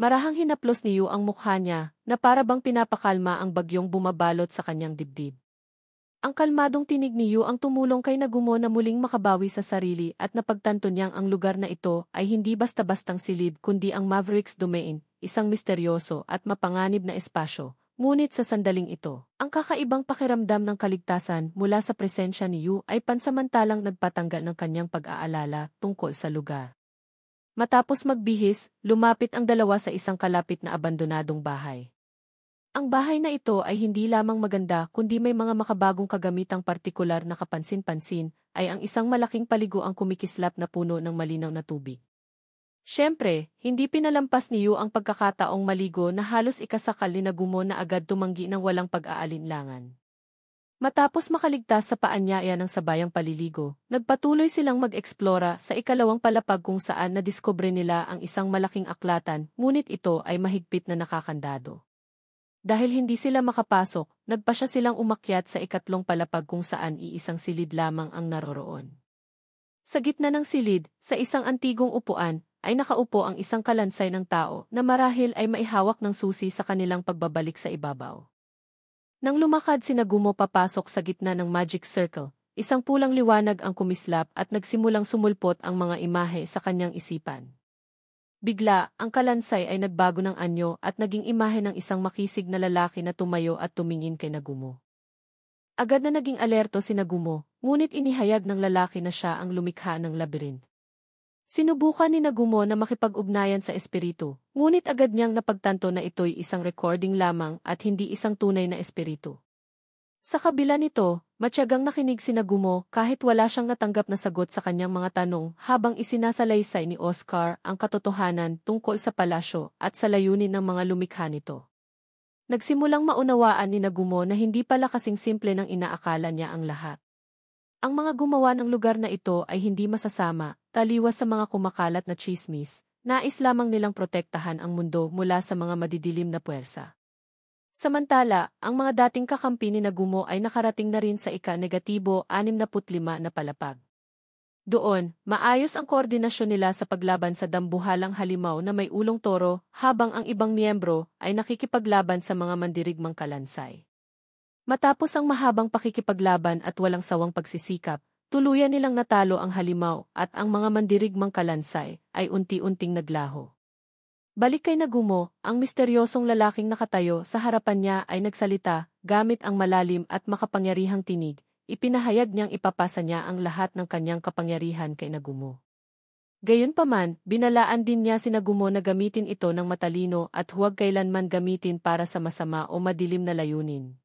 Marahang hinaplos ni Yu ang mukha niya na para bang pinapakalma ang bagyong bumabalot sa kanyang dibdib. Ang kalmadong tinig ni Yu ang tumulong kay Nagumo na muling makabawi sa sarili at napagtanto niyang ang lugar na ito ay hindi basta-bastang silid kundi ang Mavericks Domain, isang misteryoso at mapanganib na espasyo. Ngunit sa sandaling ito, ang kakaibang pakiramdam ng kaligtasan mula sa presensya ni Yu ay pansamantalang nagpatanggal ng kanyang pag-aalala tungkol sa lugar. Matapos magbihis, lumapit ang dalawa sa isang kalapit na abandonadong bahay. Ang bahay na ito ay hindi lamang maganda kundi may mga makabagong kagamitang partikular na kapansin-pansin, ay ang isang malaking paliguang kumikislap na puno ng malinaw na tubig. Siyempre, hindi pinalampas ni Yu ang pagkakataong maligo na halos ikasakal ni Nagumo na agad tumanggi ng walang pag-aalinlangan. Matapos makaligtas sa paanyaya ng sabayang paliligo, nagpatuloy silang mag-eksplora sa ikalawang palapag kung saan nadiskubre nila ang isang malaking aklatan, ngunit ito ay mahigpit na nakakandado. Dahil hindi sila makapasok, nagpasya silang umakyat sa ikatlong palapag kung saan iisang silid lamang ang naroroon. Sa gitna ng silid, sa isang antigong upuan, ay nakaupo ang isang kalansay ng tao na marahil ay maihawak ng susi sa kanilang pagbabalik sa ibabaw. Nang lumakad si Nagumo papasok sa gitna ng magic circle, isang pulang liwanag ang kumislap at nagsimulang sumulpot ang mga imahe sa kanyang isipan. Bigla, ang kalansay ay nagbago ng anyo at naging imahe ng isang makisig na lalaki na tumayo at tumingin kay Nagumo. Agad na naging alerto si Nagumo, ngunit inihayag ng lalaki na siya ang lumikha ng labyrinth. Sinubukan ni Nagumo na makipag-ugnayan sa espiritu, ngunit agad niyang napagtanto na ito'y isang recording lamang at hindi isang tunay na espiritu. Sa kabila nito, matyagang nakinig si Nagumo kahit wala siyang natanggap na sagot sa kanyang mga tanong habang isinasalaysay ni Oscar ang katotohanan tungkol sa palasyo at sa layunin ng mga lumikha nito. Nagsimulang maunawaan ni Nagumo na hindi pala kasing simple ng inaakala niya ang lahat. Ang mga gumawa ng lugar na ito ay hindi masasama, taliwas sa mga kumakalat na tsismis, nais lamang nilang protektahan ang mundo mula sa mga madidilim na puwersa. Samantala, ang mga dating kakampi ni Nagumo ay nakarating na rin sa ika-65 na palapag. Doon, maayos ang koordinasyon nila sa paglaban sa dambuhalang halimaw na may ulong toro, habang ang ibang miyembro ay nakikipaglaban sa mga mandirigmang kalansay. Matapos ang mahabang pakikipaglaban at walang sawang pagsisikap, tuluyan nilang natalo ang halimaw at ang mga mandirigmang kalansay ay unti-unting naglaho. Balik kay Nagumo, ang misteryosong lalaking nakatayo sa harapan niya ay nagsalita, gamit ang malalim at makapangyarihang tinig, ipinahayag niyang ipapasa niya ang lahat ng kanyang kapangyarihan kay Nagumo. Gayunpaman, binalaan din niya si Nagumo na gamitin ito ng matalino at huwag kailanman gamitin para sa masama o madilim na layunin.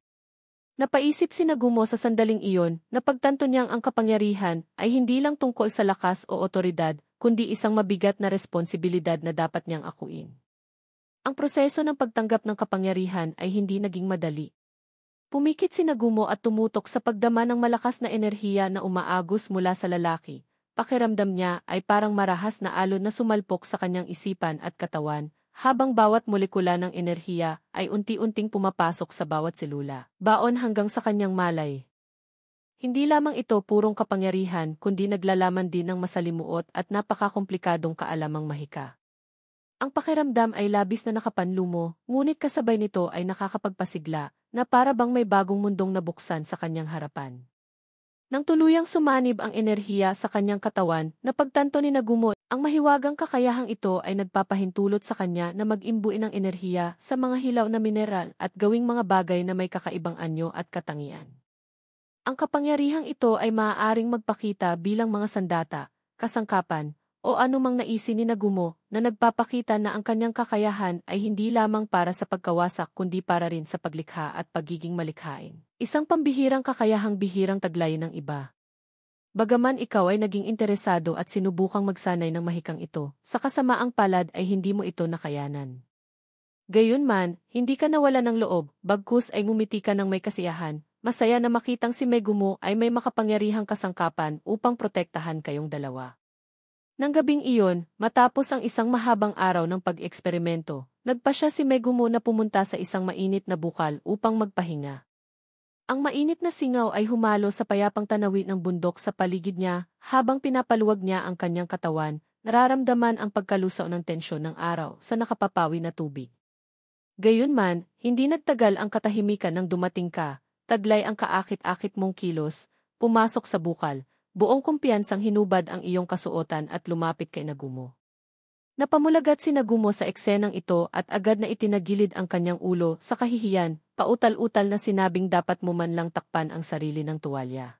Napaisip si Nagumo sa sandaling iyon na pagtanto niyang ang kapangyarihan ay hindi lang tungkol sa lakas o otoridad, kundi isang mabigat na responsibilidad na dapat niyang akuin. Ang proseso ng pagtanggap ng kapangyarihan ay hindi naging madali. Pumikit si Nagumo at tumutok sa pagdama ng malakas na enerhiya na umaagos mula sa lalaki. Pakiramdam niya ay parang marahas na alon na sumalpok sa kanyang isipan at katawan, habang bawat molekula ng enerhiya ay unti-unting pumapasok sa bawat selula, baon hanggang sa kanyang malay. Hindi lamang ito purong kapangyarihan kundi naglalaman din ng masalimuot at napakakomplikadong kaalamang mahika. Ang pakiramdam ay labis na nakapanlumo, ngunit kasabay nito ay nakakapagpasigla, na para bang may bagong mundong nabuksan sa kanyang harapan. Nang tuluyang sumanib ang enerhiya sa kanyang katawan, napagtanto ni Nagumo, ang mahiwagang kakayahang ito ay nagpapahintulot sa kanya na mag-imbuin ng enerhiya sa mga hilaw na mineral at gawing mga bagay na may kakaibang anyo at katangian. Ang kapangyarihang ito ay maaaring magpakita bilang mga sandata, kasangkapan, o anumang naisin ni Nagumo na nagpapakita na ang kanyang kakayahan ay hindi lamang para sa pagkawasak kundi para rin sa paglikha at pagiging malikhain. Isang pambihirang kakayahang bihirang taglayin ng iba. Bagaman ikaw ay naging interesado at sinubukang magsanay ng mahikang ito, sa kasamaang palad ay hindi mo ito nakayanan. Gayunman, hindi ka nawala ng loob, bagkus ay ngumiti ka ng may kasiyahan, masaya na makitang si Megumo ay may makapangyarihang kasangkapan upang protektahan kayong dalawa. Nang gabing iyon, matapos ang isang mahabang araw ng pag-eksperimento, nagpasya si Megumo na pumunta sa isang mainit na bukal upang magpahinga. Ang mainit na singaw ay humalo sa payapang tanawin ng bundok sa paligid niya, habang pinapaluwag niya ang kanyang katawan, nararamdaman ang pagkalusaw ng tensyon ng araw sa nakapapawi na tubig. Gayunman, hindi nagtagal ang katahimikan nang dumating ka, taglay ang kaakit-akit mong kilos, pumasok sa bukal, buong kumpiyansang hinubad ang iyong kasuotan at lumapit kay Nagumo. Napamulagat si Nagumo sa eksenang ito at agad na itinagilid ang kanyang ulo sa kahihiyan, pautal-utal na sinabing dapat mo man lang takpan ang sarili ng tuwalya.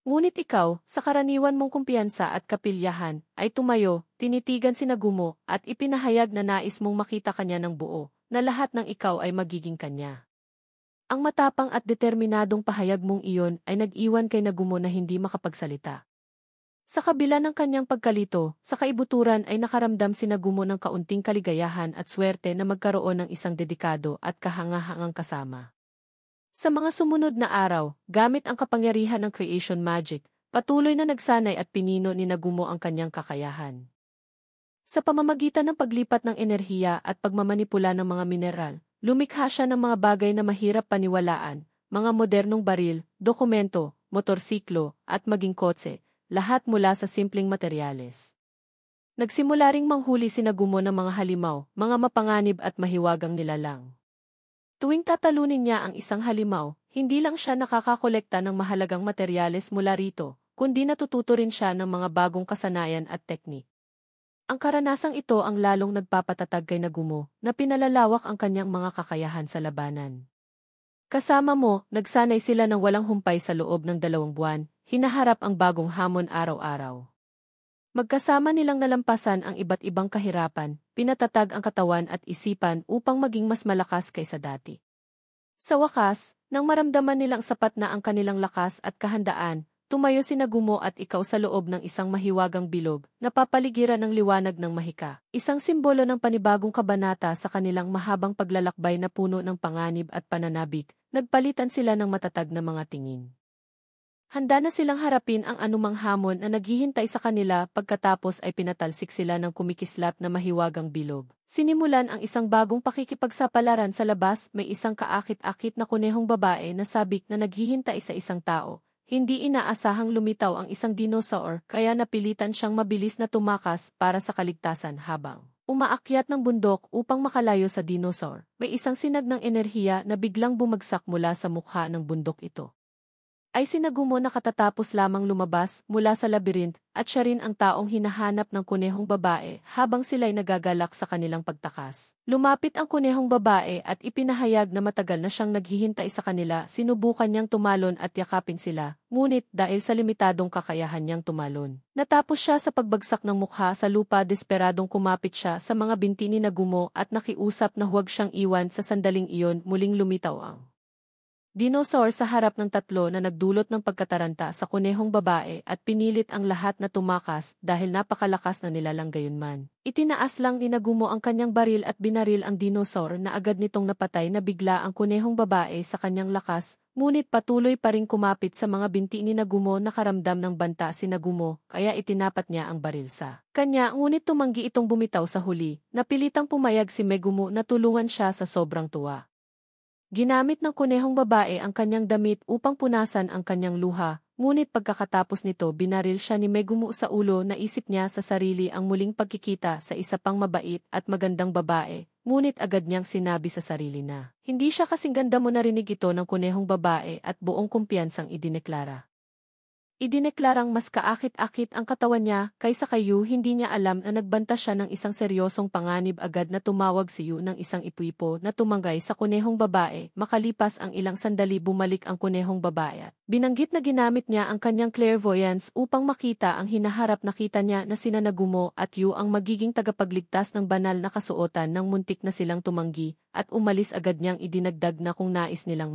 Ngunit ikaw, sa karaniwan mong kumpiyansa at kapilyahan, ay tumayo, tinitigan si Nagumo at ipinahayag na nais mong makita kanya ng buo, na lahat ng ikaw ay magiging kanya. Ang matapang at determinadong pahayag mong iyon ay nag-iwan kay Nagumo na hindi makapagsalita. Sa kabila ng kanyang pagkalito, sa kaibuturan ay nakaramdam si Nagumo ng kaunting kaligayahan at swerte na magkaroon ng isang dedikado at kahangahangang kasama. Sa mga sumunod na araw, gamit ang kapangyarihan ng creation magic, patuloy na nagsanay at pinino ni Nagumo ang kanyang kakayahan. Sa pamamagitan ng paglipat ng enerhiya at pagmamanipula ng mga mineral, lumikha siya ng mga bagay na mahirap paniwalaan, mga modernong baril, dokumento, motorsiklo, at maging kotse, lahat mula sa simpleng materyales. Nagsimula ring manghuli si Nagumo ng mga halimaw, mga mapanganib at mahiwagang nilalang. Tuwing tatalunin niya ang isang halimaw, hindi lang siya nakakakolekta ng mahalagang materyales mula rito, kundi natututo rin siya ng mga bagong kasanayan at teknik. Ang karanasang ito ang lalong nagpapatatag kay Nagumo na pinalalawak ang kanyang mga kakayahan sa labanan. Kasama mo, nagsanay sila ng walang humpay sa loob ng 2 buwan, hinaharap ang bagong hamon araw-araw. Magkasama nilang nalampasan ang iba't ibang kahirapan, pinatatag ang katawan at isipan upang maging mas malakas kaysa dati. Sa wakas, nang maramdaman nilang sapat na ang kanilang lakas at kahandaan, tumayo si Nagumo at ikaw sa loob ng isang mahiwagang bilog, napapaligiran ng liwanag ng mahika. Isang simbolo ng panibagong kabanata sa kanilang mahabang paglalakbay na puno ng panganib at pananabik, nagpalitan sila ng matatag na mga tingin. Handa na silang harapin ang anumang hamon na naghihintay sa kanila pagkatapos ay pinatalsik sila ng kumikislap na mahiwagang bilog. Sinimulan ang isang bagong pakikipagsapalaran sa labas, may isang kaakit-akit na kunehong babae na sabik na naghihintay sa isang tao. Hindi inaasahang lumitaw ang isang dinosaur kaya napilitan siyang mabilis na tumakas para sa kaligtasan habang umaakyat ng bundok upang makalayo sa dinosaur. May isang sinag ng enerhiya na biglang bumagsak mula sa mukha ng bundok ito. Ay si Nagumo na katatapos lamang lumabas mula sa labyrinth at siya rin ang taong hinahanap ng kunehong babae habang sila'y nagagalak sa kanilang pagtakas. Lumapit ang kunehong babae at ipinahayag na matagal na siyang naghihintay sa kanila, sinubukan niyang tumalon at yakapin sila, ngunit dahil sa limitadong kakayahan niyang tumalon. Natapos siya sa pagbagsak ng mukha sa lupa, desperadong kumapit siya sa mga binti ni Nagumo at nakiusap na huwag siyang iwan. Sa sandaling iyon muling lumitaw ang dinosaur sa harap ng tatlo na nagdulot ng pagkataranta sa kunehong babae at pinilit ang lahat na tumakas dahil napakalakas na nilalang gayunman. Itinaas lang ni Nagumo ang kanyang baril at binaril ang dinosaur na agad nitong napatay na bigla ang kunehong babae sa kanyang lakas, ngunit patuloy pa ring kumapit sa mga binti ni Nagumo. Nakaramdam ng banta si Nagumo kaya itinapat niya ang baril sa kanya, ngunit tumanggi itong bumitaw sa huli. Napilitang pumayag si Megumo na tulungan siya sa sobrang tuwa. Ginamit ng kunehong babae ang kanyang damit upang punasan ang kanyang luha, ngunit pagkakatapos nito binaril siya ni Megumo sa ulo. Naisip niya sa sarili ang muling pagkikita sa isa pang mabait at magandang babae, ngunit agad niyang sinabi sa sarili na hindi siya kasing ganda. Mo narinig ito ng kunehong babae at buong kumpiyansang idineklara. Idineklarang mas kaakit-akit ang katawan niya kaysa kay Yu. Hindi niya alam na nagbanta siya ng isang seryosong panganib. Agad na tumawag si Yu ng isang ipwipo na tumanggay sa kunehong babae. Makalipas ang ilang sandali bumalik ang kunehong babae at binanggit na ginamit niya ang kanyang clairvoyance upang makita ang hinaharap. Nakita niya na sina Nagumo at Yu ang magiging tagapagligtas ng banal na kasuotan ng muntik na silang tumanggi at umalis. Agad niyang idinagdag na kung nais nilang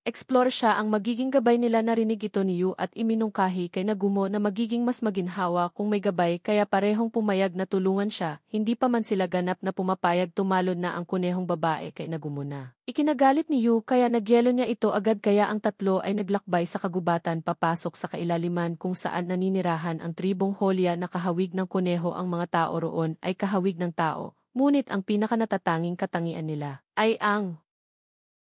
explore siya ang magiging gabay nila. Narinig ito ni Yu at iminungkahi kay Nagumo na magiging mas maginhawa kung may gabay kaya parehong pumayag na tulungan siya. Hindi pa man sila ganap na pumapayag, tumalon na ang kunehong babae kay Nagumo na ikinagalit ni Yu kaya nagyelo niya ito agad. Kaya ang tatlo ay naglakbay sa kagubatan papasok sa kailaliman kung saan naninirahan ang tribong Holya na kahawig ng kuneho. Ang mga tao roon ay kahawig ng tao, ngunit ang pinakanatatanging katangian nila ay ang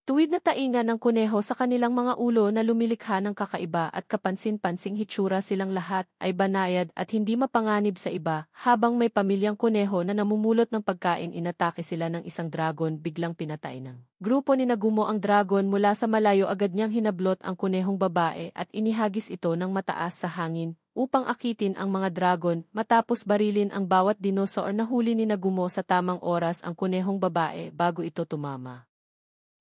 tuwid na tainga ng kuneho sa kanilang mga ulo na lumilikha ng kakaiba at kapansin-pansing hitsura. Silang lahat ay banayad at hindi mapanganib sa iba. Habang may pamilyang kuneho na namumulot ng pagkain, inatake sila ng isang dragon. Biglang pinatay ng grupo ni Nagumo ang dragon mula sa malayo. Agad niyang hinablot ang kunehong babae at inihagis ito ng mataas sa hangin upang akitin ang mga dragon. Matapos barilin ang bawat dinosaur, nahuli ni Nagumo sa tamang oras ang kunehong babae bago ito tumama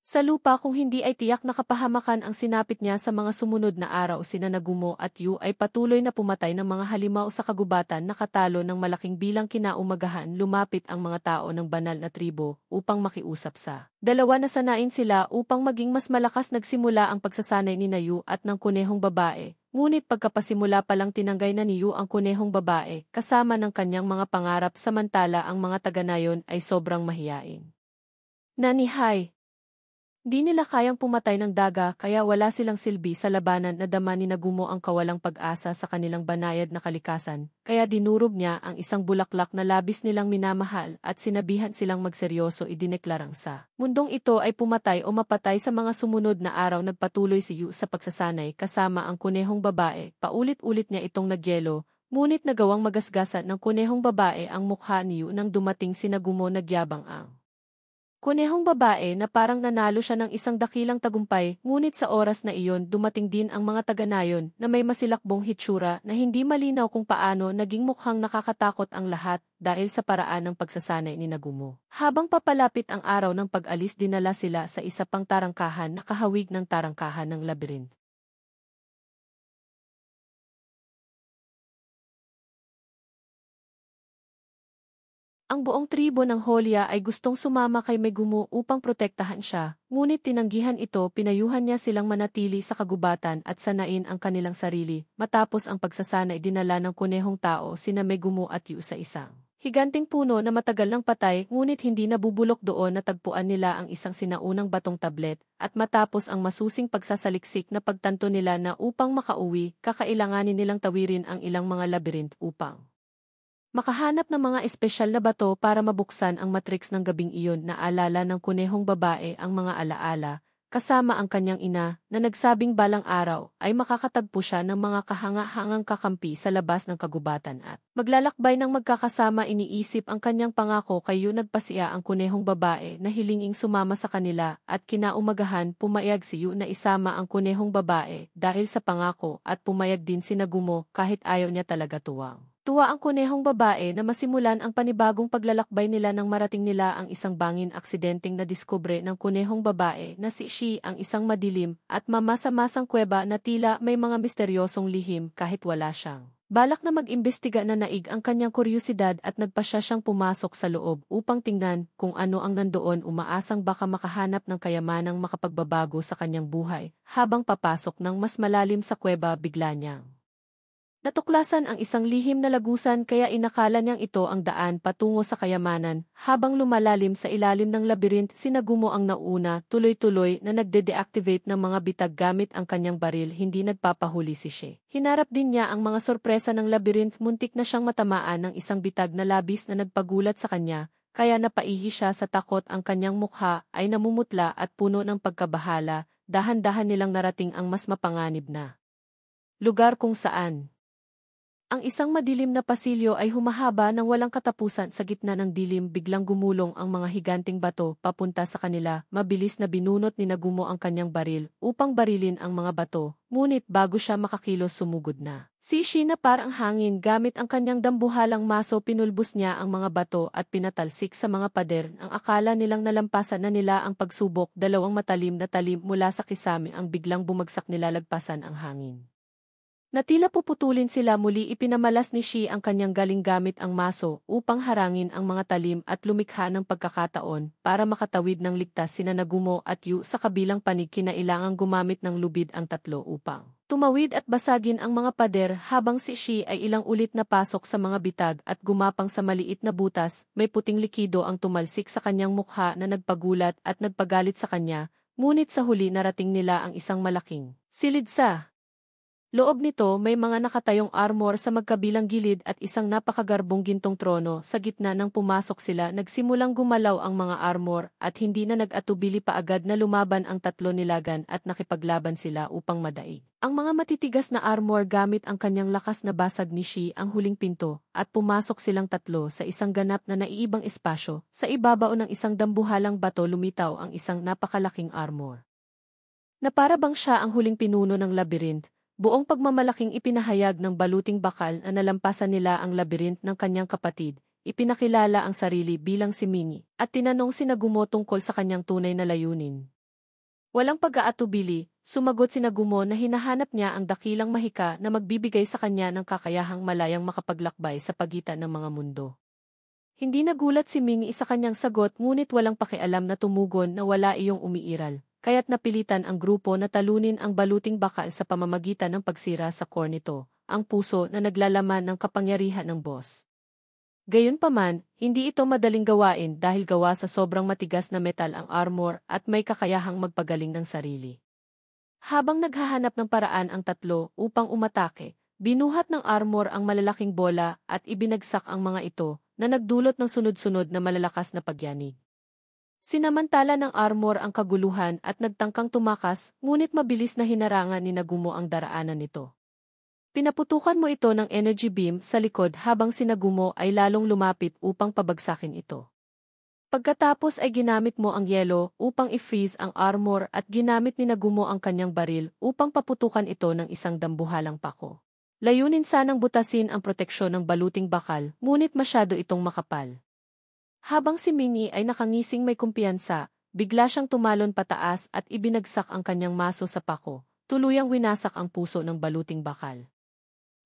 sa lupa. Kung hindi ay tiyak na kapahamakan ang sinapit niya sa mga sumunod na araw. Sina Nagumo at Yu ay patuloy na pumatay ng mga halimaw sa kagubatan. Nakatalo ng malaking bilang. Kinaumagahan, lumapit ang mga tao ng banal na tribo upang makiusap sa dalawa. Nasanain sila upang maging mas malakas. Nagsimula ang pagsasanay ni Yu at ng kunehong babae, ngunit pagkapasimula palang tinanggay na ni Yu ang kunehong babae kasama ng kanyang mga pangarap samantala ang mga taga-nayon ay sobrang mahiyain. Nanihai. Di nila kayang pumatay ng daga kaya wala silang silbi sa labanan na dama ni Nagumo ang kawalang pag-asa sa kanilang banayad na kalikasan, kaya dinurog niya ang isang bulaklak na labis nilang minamahal at sinabihan silang magseryoso idineklarang sa mundong ito ay pumatay o mapatay sa mga sumunod na araw. Nagpatuloy si Yu sa pagsasanay kasama ang kunehong babae, paulit-ulit niya itong nagyelo, ngunit nagawang magasgasan ng kunehong babae ang mukha ni Yu nang dumating si Nagumo. Nagyabang ang kunehong babae na parang nanalo siya ng isang dakilang tagumpay, ngunit sa oras na iyon dumating din ang mga taga-nayon na may masilakbong hitsura na hindi malinaw kung paano naging mukhang nakakatakot ang lahat dahil sa paraan ng pagsasanay ni Nagumo. Habang papalapit ang araw ng pag-alis dinala sila sa isa pang tarangkahan na kahawig ng tarangkahan ng labyrinth. Ang buong tribo ng Holya ay gustong sumama kay Megumo upang protektahan siya, ngunit tinanggihan ito. Pinayuhan niya silang manatili sa kagubatan at sanain ang kanilang sarili. Matapos ang pagsasanay dinala ng kunehong tao sina Megumo at Yu sa isang higanting puno na matagal nang patay, ngunit hindi nabubulok doon. Natagpuan nila ang isang sinaunang batong tablet, at matapos ang masusing pagsasaliksik na pagtanto nila na upang makauwi, kakailanganin nilang tawirin ang ilang mga labyrinth upang makahanap ng mga espesyal na bato para mabuksan ang matrix ng gabing iyon. Naalala ng kunehong babae ang mga alaala, kasama ang kanyang ina, na nagsabing balang araw ay makakatagpo siya ng mga kahanga-hangang kakampi sa labas ng kagubatan at maglalakbay ng magkakasama. Iniisip ang kanyang pangako kay Yu. Nagpasiya ang kunehong babae na hilinging sumama sa kanila at kinaumagahan pumayag si Yu na isama ang kunehong babae dahil sa pangako at pumayag din si Nagumo kahit ayaw niya talaga. Tuwa ang kunehong babae na masimulan ang panibagong paglalakbay nila nang marating nila ang isang bangin aksidenteng na diskubre ng kunehong babae na si Shi ang isang madilim at mamasa-masang kuweba na tila may mga misteryosong lihim kahit wala siyang balak na mag-imbestiga. Na naig ang kanyang kuryusidad at nagpasya siyang pumasok sa loob upang tingnan kung ano ang nandoon, umaasang baka makahanap ng kayamanang makapagbabago sa kanyang buhay. Habang papasok ng mas malalim sa kuweba bigla niyang natuklasan ang isang lihim na lagusan kaya inakala niyang ito ang daan patungo sa kayamanan. Habang lumalalim sa ilalim ng labyrinth si Nagumo ang nauna, tuloy-tuloy na nagde-deactivate ng mga bitag gamit ang kanyang baril. Hindi nagpapahuli si She. Hinarap din niya ang mga sorpresa ng labyrinth. Muntik na siyang matamaan ng isang bitag na labis na nagpagulat sa kanya, kaya napaihi siya sa takot. Ang kanyang mukha ay namumutla at puno ng pagkabahala. Dahan-dahan nilang narating ang mas mapanganib na lugar kung saan ang isang madilim na pasilyo ay humahaba ng walang katapusan. Sa gitna ng dilim biglang gumulong ang mga higanting bato papunta sa kanila. Mabilis na binunot ni Nagumo ang kanyang baril upang barilin ang mga bato, ngunit bago siya makakilos sumugod na si Shi na parang hangin. Gamit ang kanyang dambuhalang maso pinulbos niya ang mga bato at pinatalsik sa mga pader. Ang akala nilang nalampasan na nila ang pagsubok, dalawang matalim na talim mula sa kisame ang biglang bumagsak, nilalagpasan ang hangin. Na tila puputulin sila. Muli ipinamalas ni Shi ang kanyang galing gamit ang maso upang harangin ang mga talim at lumikha ng pagkakataon para makatawid ng ligtas sina Nagumo at Yu. Sa kabilang panig kinailangang gumamit ng lubid ang tatlo upang tumawid at basagin ang mga pader, habang si Shi ay ilang ulit na pasok sa mga bitag at gumapang sa maliit na butas. May puting likido ang tumalsik sa kanyang mukha na nagpagulat at nagpagalit sa kanya, ngunit sa huli narating nila ang isang malaking silid sa loob nito. May mga nakatayong armor sa magkabilang gilid at isang napakagarbong gintong trono. Sa gitna ng pumasok sila nagsimulang gumalaw ang mga armor at hindi na nag-atubili pa, agad na lumaban ang tatlo. Nilagan at nakipaglaban sila upang madaig ang mga matitigas na armor. Gamit ang kanyang lakas na basag ni Shi ang huling pinto at pumasok silang tatlo sa isang ganap na naiibang espasyo. Sa ibabaw ng isang dambuhalang bato lumitaw ang isang napakalaking armor na para bang siya ang huling pinuno ng labyrinth. Buong pagmamalaking ipinahayag ng baluting bakal na nalampasan nila ang labyrinth ng kanyang kapatid. Ipinakilala ang sarili bilang si Mingi at tinanong si Nagumo tungkol sa kanyang tunay na layunin. Walang pag-aatubili, sumagot si Nagumo na hinahanap niya ang dakilang mahika na magbibigay sa kanya ng kakayahang malayang makapaglakbay sa pagitan ng mga mundo. Hindi nagulat si Mingi sa kanyang sagot, ngunit walang pakialam na tumugon na wala iyong umiiral. kaya't napilitan ang grupo na talunin ang baluting bakal sa pamamagitan ng pagsira sa core nito, ang puso na naglalaman ng kapangyarihan ng boss. Gayunpaman, hindi ito madaling gawain dahil gawa sa sobrang matigas na metal ang armor at may kakayahang magpagaling ng sarili. Habang naghahanap ng paraan ang tatlo upang umatake, binuhat ng armor ang malalaking bola at ibinagsak ang mga ito na nagdulot ng sunod-sunod na malalakas na pagyanig. Sinamantala ng armor ang kaguluhan at nagtangkang tumakas, ngunit mabilis na hinarangan ni Nagumo ang daraanan nito. Pinaputukan mo ito ng energy beam sa likod habang si Nagumo ay lalong lumapit upang pabagsakin ito. Pagkatapos ay ginamit mo ang yelo upang i-freeze ang armor at ginamit ni Nagumo ang kanyang baril upang paputukan ito ng isang dambuhalang pako. Layunin sanang butasin ang proteksyon ng baluting bakal, ngunit masyado itong makapal. Habang si Minnie ay nakangising may kumpiyansa, bigla siyang tumalon pataas at ibinagsak ang kanyang maso sa pako, tuluyang winasak ang puso ng baluting bakal.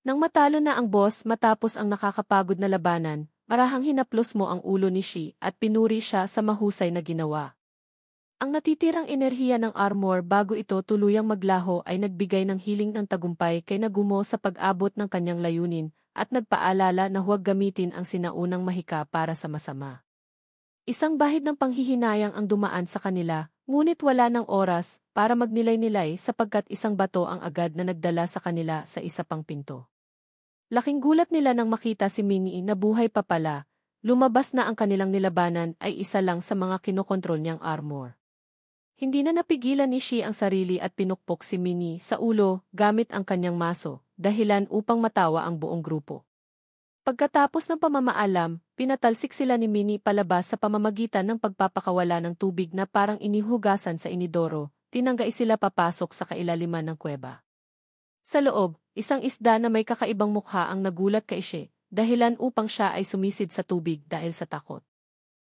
Nang matalo na ang boss matapos ang nakakapagod na labanan, marahang hinaplos mo ang ulo ni Shi at pinuri siya sa mahusay na ginawa. Ang natitirang enerhiya ng armor bago ito tuluyang maglaho ay nagbigay ng hiling ng tagumpay kay Nagumo sa pag-abot ng kanyang layunin at nagpaalala na huwag gamitin ang sinaunang mahika para sa masama. Isang bahid ng panghihinayang ang dumaan sa kanila, ngunit wala ng oras para magnilay-nilay sapagkat isang bato ang agad na nagdala sa kanila sa isa pang pinto. Laking gulat nila nang makita si Minnie na buhay pa pala, lumabas na ang kanilang nilabanan ay isa lang sa mga kinokontrol niyang armor. Hindi na napigilan ni Shi ang sarili at pinukpok si Minnie sa ulo gamit ang kanyang maso, dahilan upang matawa ang buong grupo. Pagkatapos ng pamamaalam, pinatalsik sila ni Minnie palabas sa pamamagitan ng pagpapakawala ng tubig na parang inihugasan sa inidoro, tinanggay sila papasok sa kailaliman ng kuweba. Sa loob, isang isda na may kakaibang mukha ang nagulat kay Shi, dahilan upang siya ay sumisid sa tubig dahil sa takot.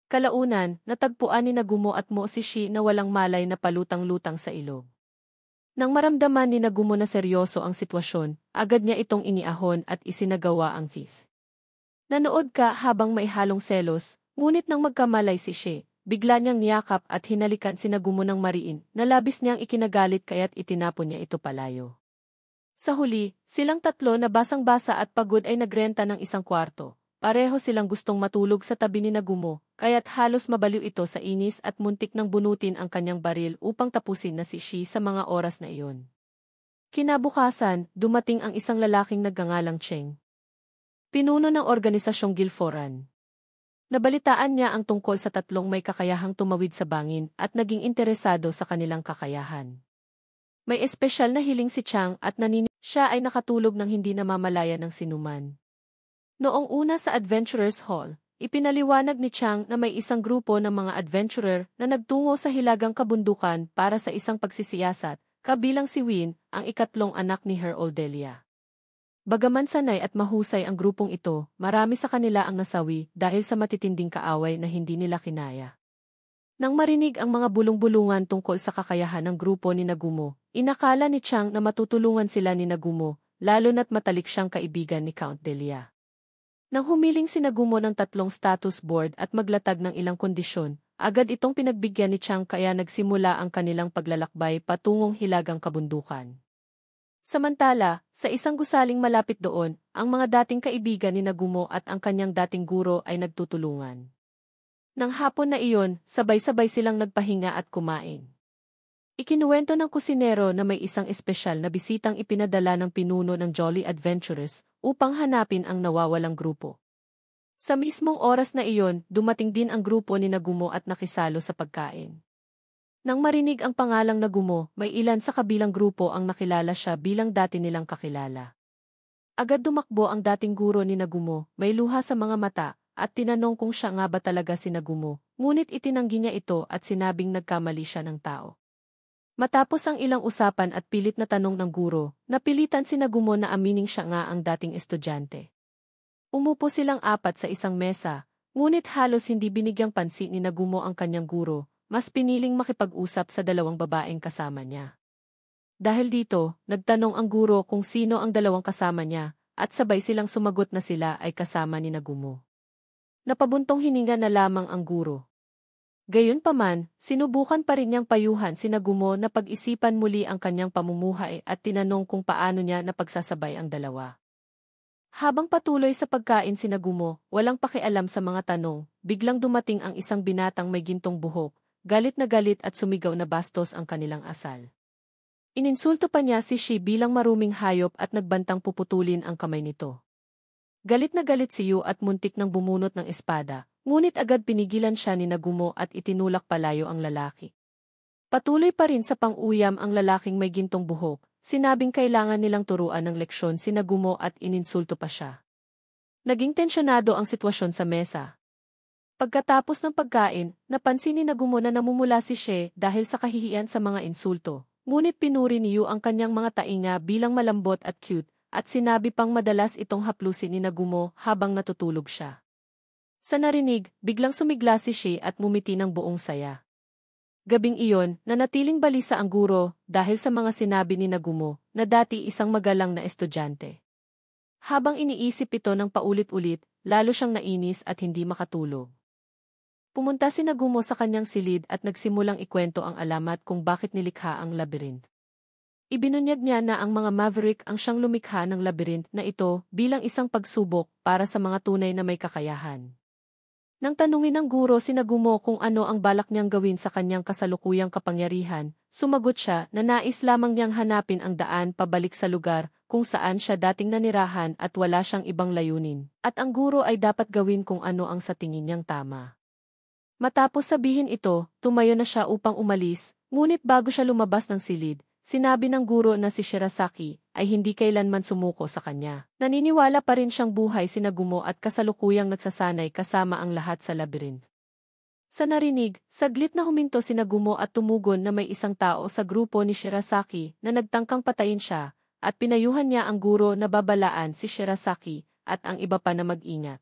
Kalaunan, natagpuan ni Nagumo at Mo si Shi na walang malay na palutang-lutang sa ilog. Nang maramdaman ni Nagumo na seryoso ang sitwasyon, agad niya itong iniahon at isinagawa ang feast. Nanood ka habang may halong selos, ngunit nang magkamalay si Shi, bigla niyang niyakap at hinalikan si Nagumo ng mariin na labis niyang ikinagalit kaya't itinapon niya ito palayo. Sa huli, silang tatlo na basang-basa at pagod ay nagrenta ng isang kwarto. Pareho silang gustong matulog sa tabi ni Nagumo, kaya't halos mabaliw ito sa inis at muntik nang bunutin ang kanyang baril upang tapusin na si Shi sa mga oras na iyon. Kinabukasan, dumating ang isang lalaking nagngangalang Cheng. Pinuno ng organisasyong Gilforan. Nabalitaan niya ang tungkol sa tatlong may kakayahang tumawid sa bangin at naging interesado sa kanilang kakayahan. May espesyal na hiling si Chang at siya ay nakatulog ng hindi namamalayan ng sinuman. Noong una sa Adventurers Hall, ipinaliwanag ni Chang na may isang grupo ng mga adventurer na nagtungo sa hilagang kabundukan para sa isang pagsisiyasat, kabilang si Win, ang ikatlong anak ni Her Oldelia. Bagaman sanay at mahusay ang grupong ito, marami sa kanila ang nasawi dahil sa matitinding kaaway na hindi nila kinaya. Nang marinig ang mga bulong-bulungan tungkol sa kakayahan ng grupo ni Nagumo, inakala ni Chang na matutulungan sila ni Nagumo, lalo na't matalik siyang kaibigan ni Count Delia. Nang humiling si Nagumo ng tatlong status board at maglatag ng ilang kondisyon, agad itong pinagbigyan ni Chang kaya nagsimula ang kanilang paglalakbay patungong hilagang kabundukan. Samantala, sa isang gusaling malapit doon, ang mga dating kaibigan ni Nagumo at ang kanyang dating guro ay nagtutulungan. Nang hapon na iyon, sabay-sabay silang nagpahinga at kumain. Ikinuwento ng kusinero na may isang espesyal na bisitang ipinadala ng pinuno ng Jolly Adventurers upang hanapin ang nawawalang grupo. Sa mismong oras na iyon, dumating din ang grupo ni Nagumo at nakisalo sa pagkain. Nang marinig ang pangalang Nagumo, may ilan sa kabilang grupo ang nakilala siya bilang dati nilang kakilala. Agad dumakbo ang dating guro ni Nagumo, may luha sa mga mata, at tinanong kung siya nga ba talaga si Nagumo, ngunit itinanggi niya ito at sinabing nagkamali siya ng tao. Matapos ang ilang usapan at pilit na tanong ng guro, napilitan si Nagumo na amining siya nga ang dating estudyante. Umupo silang apat sa isang mesa, ngunit halos hindi binigyang pansin ni Nagumo ang kanyang guro, mas piniling makipag-usap sa dalawang babaeng kasama niya. Dahil dito, nagtanong ang guro kung sino ang dalawang kasama niya, at sabay silang sumagot na sila ay kasama ni Nagumo. Napabuntong hininga na lamang ang guro. Gayunpaman, sinubukan pa rin niyang payuhan sina Gumo na pag-isipan muli ang kanyang pamumuhay at tinanong kung paano niya napagsasabay ang dalawa. Habang patuloy sa pagkain sina Gumo, walang pakialam sa mga tanong, biglang dumating ang isang binatang may gintong buhok, galit na galit at sumigaw na bastos ang kanilang asal. Ininsulto pa niya si Shi bilang maruming hayop at nagbantang puputulin ang kamay nito. Galit na galit si Yu at muntik nang bumunot ng espada, ngunit agad pinigilan siya ni Nagumo at itinulak palayo ang lalaki. Patuloy pa rin sa pang-uyam ang lalaking may gintong buhok, sinabing kailangan nilang turuan ng leksyon si Nagumo at ininsulto pa siya. Naging tensyonado ang sitwasyon sa mesa. Pagkatapos ng pagkain, napansin ni Nagumo na namumula si She dahil sa kahihiyan sa mga insulto. Ngunit pinuri ni Yu ang kanyang mga tainga bilang malambot at cute, at sinabi pang madalas itong haplusin ni Nagumo habang natutulog siya. Sa narinig, biglang sumigla si Shi at mumiti ng buong saya. Gabing iyon, nanatiling balisa ang guro dahil sa mga sinabi ni Nagumo na dati isang magalang na estudyante. Habang iniisip ito ng paulit-ulit, lalo siyang nainis at hindi makatulog. Pumunta si Nagumo sa kanyang silid at nagsimulang ikwento ang alamat kung bakit nilikha ang labyrinth. Ibinunyag niya na ang mga maverick ang siyang lumikha ng labyrinth na ito bilang isang pagsubok para sa mga tunay na may kakayahan. Nang tanungin ng guro si Nagumo kung ano ang balak niyang gawin sa kanyang kasalukuyang kapangyarihan, sumagot siya na nais lamang niyang hanapin ang daan pabalik sa lugar kung saan siya dating nanirahan at wala siyang ibang layunin. At ang guro ay dapat gawin kung ano ang sa tingin niyang tama. Matapos sabihin ito, tumayo na siya upang umalis, ngunit bago siya lumabas ng silid, sinabi ng guro na si Shirasaki ay hindi kailanman sumuko sa kanya. Naniniwala pa rin siyang buhay si Nagumo at kasalukuyang nagsasanay kasama ang lahat sa labyrinth. Sa narinig, saglit na huminto si Nagumo at tumugon na may isang tao sa grupo ni Shirasaki na nagtangkang patayin siya, at pinayuhan niya ang guro na babalaan si Shirasaki at ang iba pa na mag-ingat.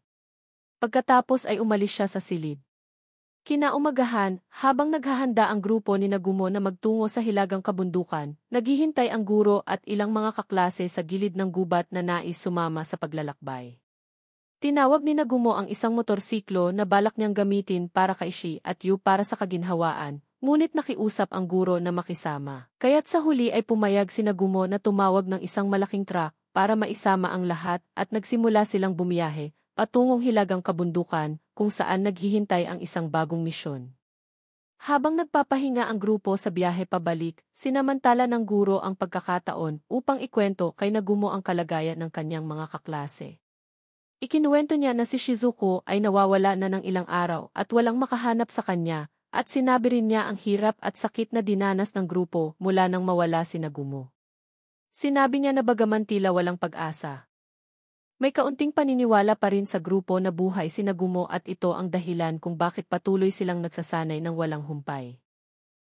Pagkatapos ay umalis siya sa silid. Kinaumagahan, habang naghahanda ang grupo ni Nagumo na magtungo sa hilagang kabundukan, naghihintay ang guro at ilang mga kaklase sa gilid ng gubat na nais sumama sa paglalakbay. Tinawag ni Nagumo ang isang motorsiklo na balak niyang gamitin para kay Shi at Yu para sa kaginhawaan, ngunit nakiusap ang guro na makisama. Kaya't sa huli ay pumayag si Nagumo na tumawag ng isang malaking truck para maisama ang lahat at nagsimula silang bumiyahe patungong hilagang kabundukan, kung saan naghihintay ang isang bagong misyon. Habang nagpapahinga ang grupo sa biyahe pabalik, sinamantala ng guro ang pagkakataon upang ikwento kay Nagumo ang kalagayan ng kanyang mga kaklase. Ikinuwento niya na si Shizuko ay nawawala na ng ilang araw at walang makahanap sa kanya, at sinabi rin niya ang hirap at sakit na dinanas ng grupo mula nang mawala si Nagumo. Sinabi niya na bagaman tila walang pag-asa, may kaunting paniniwala pa rin sa grupo na buhay si Nagumo at ito ang dahilan kung bakit patuloy silang nagsasanay ng walang humpay.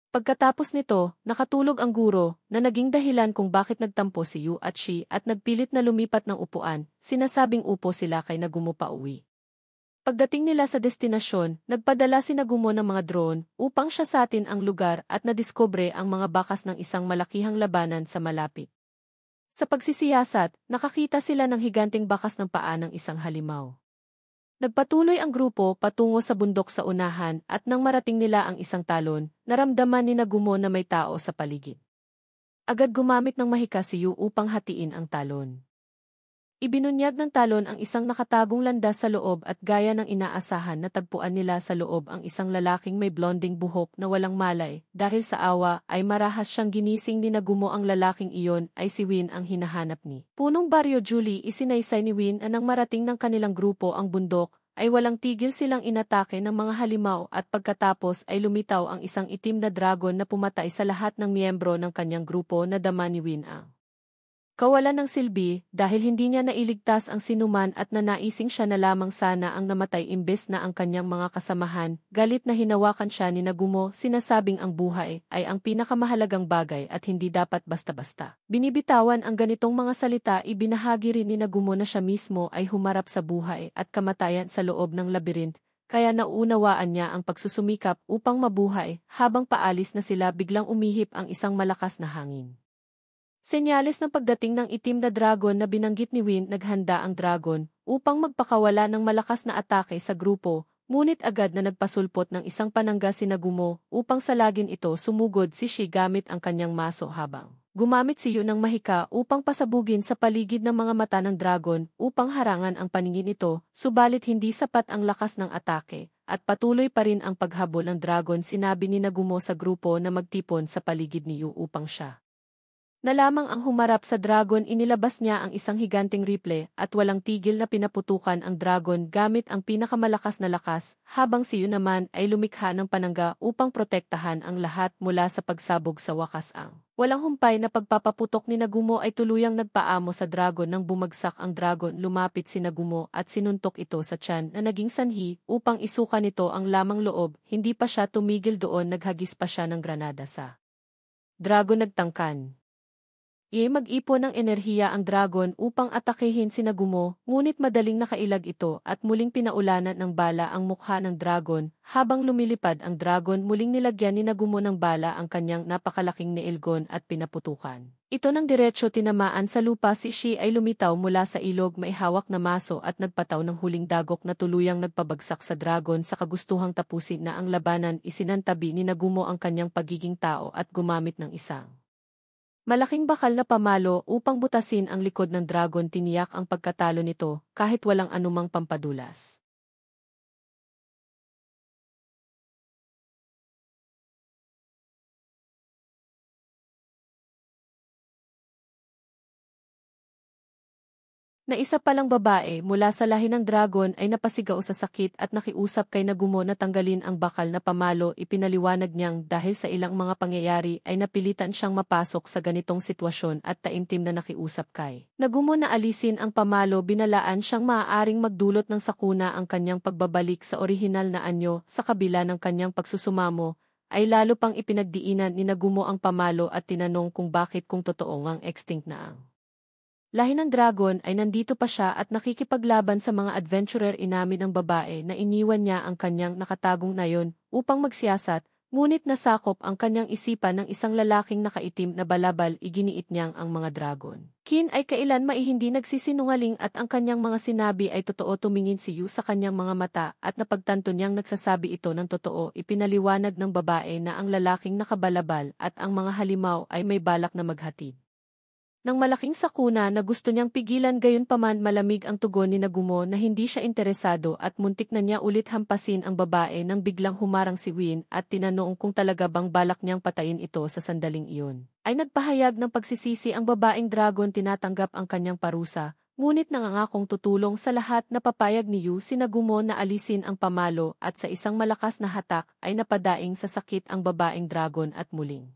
Pagkatapos nito, nakatulog ang guro na naging dahilan kung bakit nagtampo si Yu at Shi at nagpilit na lumipat ng upuan, sinasabing upo sila kay Nagumo pauwi. Pagdating nila sa destinasyon, nagpadala si Nagumo ng mga drone upang siyasatin ang lugar at nadiskubre ang mga bakas ng isang malakihang labanan sa malapit. Sa pagsisiyasat, nakakita sila ng higanting bakas ng paa ng isang halimaw. Nagpatuloy ang grupo patungo sa bundok sa unahan at nang marating nila ang isang talon, naramdaman ni Nagumo na may tao sa paligid. Agad gumamit ng mahika si Yu upang hatiin ang talon. Ibinunyag ng talon ang isang nakatagong landas sa loob at gaya ng inaasahan na tagpuan nila sa loob ang isang lalaking may blonding buhok na walang malay. Dahil sa awa ay marahas siyang ginising ni Nagumo ang lalaking iyon ay si Win ang hinahanap ni. Punong Baryo Julie isinaysay ni Win na nang marating ng kanilang grupo ang bundok, ay walang tigil silang inatake ng mga halimaw at pagkatapos ay lumitaw ang isang itim na dragon na pumatay sa lahat ng miyembro ng kanyang grupo na dama ni Win ang kawalan ng silbi dahil hindi niya nailigtas ang sinuman at nanaising siya na lamang sana ang namatay imbes na ang kanyang mga kasamahan. Galit na hinawakan siya ni Nagumo, sinasabing ang buhay ay ang pinakamahalagang bagay at hindi dapat basta-basta binibitawan ang ganitong mga salita. Ibinahagi rin ni Nagumo na siya mismo ay humarap sa buhay at kamatayan sa loob ng labyrinth, kaya nauunawaan niya ang pagsusumikap upang mabuhay. Habang paalis na sila, biglang umihip ang isang malakas na hangin. Senyales ng pagdating ng itim na dragon na binanggit ni Win. Naghanda ang dragon upang magpakawala ng malakas na atake sa grupo, ngunit agad na nagpasulpot ng isang panangga si Nagumo upang salagin ito sumugod si Shi gamit ang kanyang maso habang gumamit si Yu ng mahika upang pasabugin sa paligid ng mga mata ng dragon upang harangan ang paningin nito, subalit hindi sapat ang lakas ng atake, at patuloy pa rin ang paghabol ng dragon. Sinabi ni Nagumo sa grupo na magtipon sa paligid ni Yu upang siya na lamang ang humarap sa dragon. Inilabas niya ang isang higanting rifle at walang tigil na pinaputukan ang dragon gamit ang pinakamalakas na lakas, habang si Yu naman ay lumikha ng panangga upang protektahan ang lahat mula sa pagsabog. Sa wakas ang walang humpay na pagpapaputok ni Nagumo ay tuluyang nagpaamo sa dragon. Nang bumagsak ang dragon, lumapit si Nagumo at sinuntok ito sa tiyan na naging sanhi upang isuka nito ang lamang loob. Hindi pa siya tumigil doon, naghagis pa siya ng granada sa dragon. Nagtangkan mag-ipon ng enerhiya ang dragon upang atakehin si Nagumo, ngunit madaling nakailag ito at muling pinaulanan ng bala ang mukha ng dragon. Habang lumilipad ang dragon, muling nilagyan ni Nagumo ng bala ang kanyang napakalaking neelgon at pinaputukan ito ng diretsyo. Tinamaan sa lupa. Si Shi ay lumitaw mula sa ilog, may hawak na maso at nagpataw ng huling dagok na tuluyang nagpabagsak sa dragon. Sa kagustuhang tapusin na ang labanan, isinantabi ni Nagumo ang kanyang pagiging tao at gumamit ng isang malaking bakal na pamalo upang butasin ang likod ng dragon. Tiniyak ang pagkatalo nito kahit walang anumang pampadulas. Na isa palang babae mula sa lahi ng dragon ay napasigaw sa sakit at nakiusap kay Nagumo na tanggalin ang bakal na pamalo. Ipinaliwanag niyang dahil sa ilang mga pangyayari ay napilitan siyang mapasok sa ganitong sitwasyon at taimtim na nakiusap kay Nagumo na alisin ang pamalo. Binalaan siyang maaaring magdulot ng sakuna ang kanyang pagbabalik sa orihinal na anyo. Sa kabila ng kanyang pagsusumamo, ay lalo pang ipinagdiinan ni Nagumo ang pamalo at tinanong kung bakit, kung totoo ngang extinct na ang lahi ng dragon, ay nandito pa siya at nakikipaglaban sa mga adventurer. Inamin ng babae na iniwan niya ang kanyang nakatagong nayon upang magsiyasat, ngunit nasakop ang kanyang isipan ng isang lalaking nakaitim na balabal. Iginiit niyang ang mga dragon kin ay kailan hindi nagsisinungaling at ang kanyang mga sinabi ay totoo. Tumingin si Yu sa kanyang mga mata at napagtanto niyang nagsasabi ito ng totoo. Ipinaliwanag ng babae na ang lalaking nakabalabal at ang mga halimaw ay may balak na maghatid ng malaking sakuna na gusto niyang pigilan. Gayunpaman, malamig ang tugon ni Nagumo na hindi siya interesado at muntik na niya ulit hampasin ang babae nang biglang humarang si Win at tinanong kung talaga bang balak niyang patayin ito. Sa sandaling iyon ay nagpahayag ng pagsisisi ang babaeng dragon. Tinatanggap ang kanyang parusa, ngunit nangangakong tutulong sa lahat. Napapayag ni Yu si Nagumo na alisin ang pamalo at sa isang malakas na hatak ay napadaing sa sakit ang babaeng dragon at muling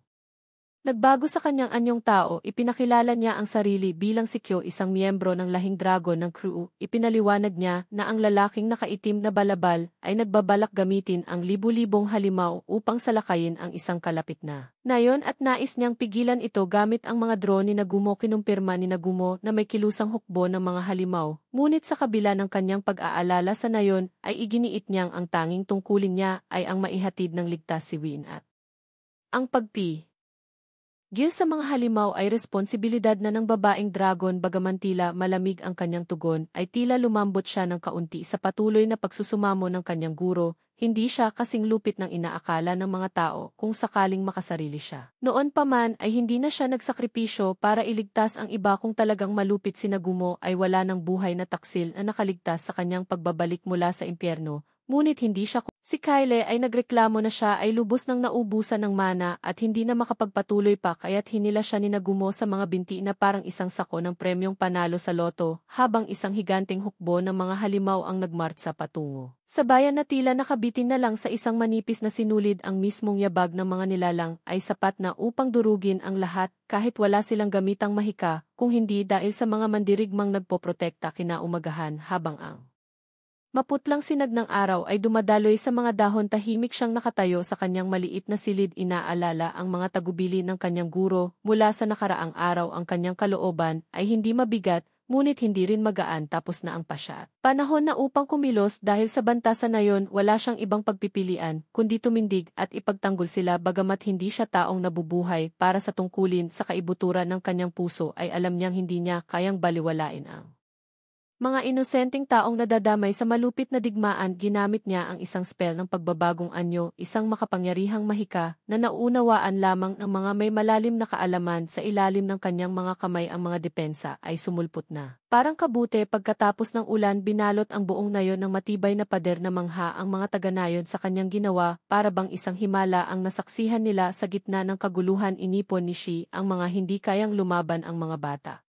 nagbago sa kanyang anyong tao. Ipinakilala niya ang sarili bilang si Kyo, isang miyembro ng lahing dragon ng crew. Ipinaliwanag niya na ang lalaking nakaitim na balabal ay nagbabalak gamitin ang libu-libong halimaw upang salakayin ang isang kalapit na nayon at nais niyang pigilan ito gamit ang mga drone ni Nagumo. Kinumpirma ni Nagumo na may kilusang hukbo ng mga halimaw, ngunit sa kabila ng kanyang pag-aalala sa nayon ay iginiit niyang ang tanging tungkulin niya ay ang maihatid ng ligtas si Win at ang gil sa mga halimaw ay responsibilidad na ng babaeng dragon. Bagaman tila malamig ang kanyang tugon, ay tila lumambot siya ng kaunti sa patuloy na pagsusumamo ng kanyang guro. Hindi siya kasing lupit ng inaakala ng mga tao kung sakaling makasarili siya. Noon pa man ay hindi na siya nagsakripisyo para iligtas ang iba. Kung talagang malupit si Nagumo ay wala ng buhay na taksil na nakaligtas sa kanyang pagbabalik mula sa impyerno. Ngunit hindi siya. Si Kyle ay nagreklamo na siya ay lubos ng naubusan ng mana at hindi na makapagpatuloy pa, kaya't hinila siya ni Nagumo sa mga binti na parang isang sako ng premyong panalo sa loto, habang isang higanting hukbo ng mga halimaw ang nagmartsa patungo sa bayan na tila nakabitin na lang sa isang manipis na sinulid. Ang mismong yabag ng mga nilalang ay sapat na upang durugin ang lahat kahit wala silang gamitang mahika, kung hindi dahil sa mga mandirigmang nagpoprotekta kinaumagahan. Habang ang maputlang sinag ng araw ay dumadaloy sa mga dahon, tahimik siyang nakatayo sa kanyang maliit na silid. Inaalala ang mga tagubili ng kanyang guro mula sa nakaraang araw. Ang kanyang kalooban ay hindi mabigat, ngunit hindi rin magaan. Tapos na ang pasya. Panahon na upang kumilos. Dahil sa banta sa nayon, wala siyang ibang pagpipilian kundi tumindig at ipagtanggol sila. Bagamat hindi siya taong nabubuhay para sa tungkulin, sa kaibuturan ng kanyang puso ay alam niyang hindi niya kayang baliwalain ang Mga inosenteng taong nadadamay sa malupit na digmaan, ginamit niya ang isang spell ng pagbabagong anyo, isang makapangyarihang mahika na nauunawaan lamang ng mga may malalim na kaalaman. Sa ilalim ng kanyang mga kamay ang mga depensa ay sumulpot na. Parang kabute, pagkatapos ng ulan, binalot ang buong nayon ng matibay na pader na mangha. Ang mga taga-nayon sa kanyang ginawa, para bang isang himala ang nasaksihan nila sa gitna ng kaguluhan. Inipon ni Shi ang mga hindi kayang lumaban, ang mga bata,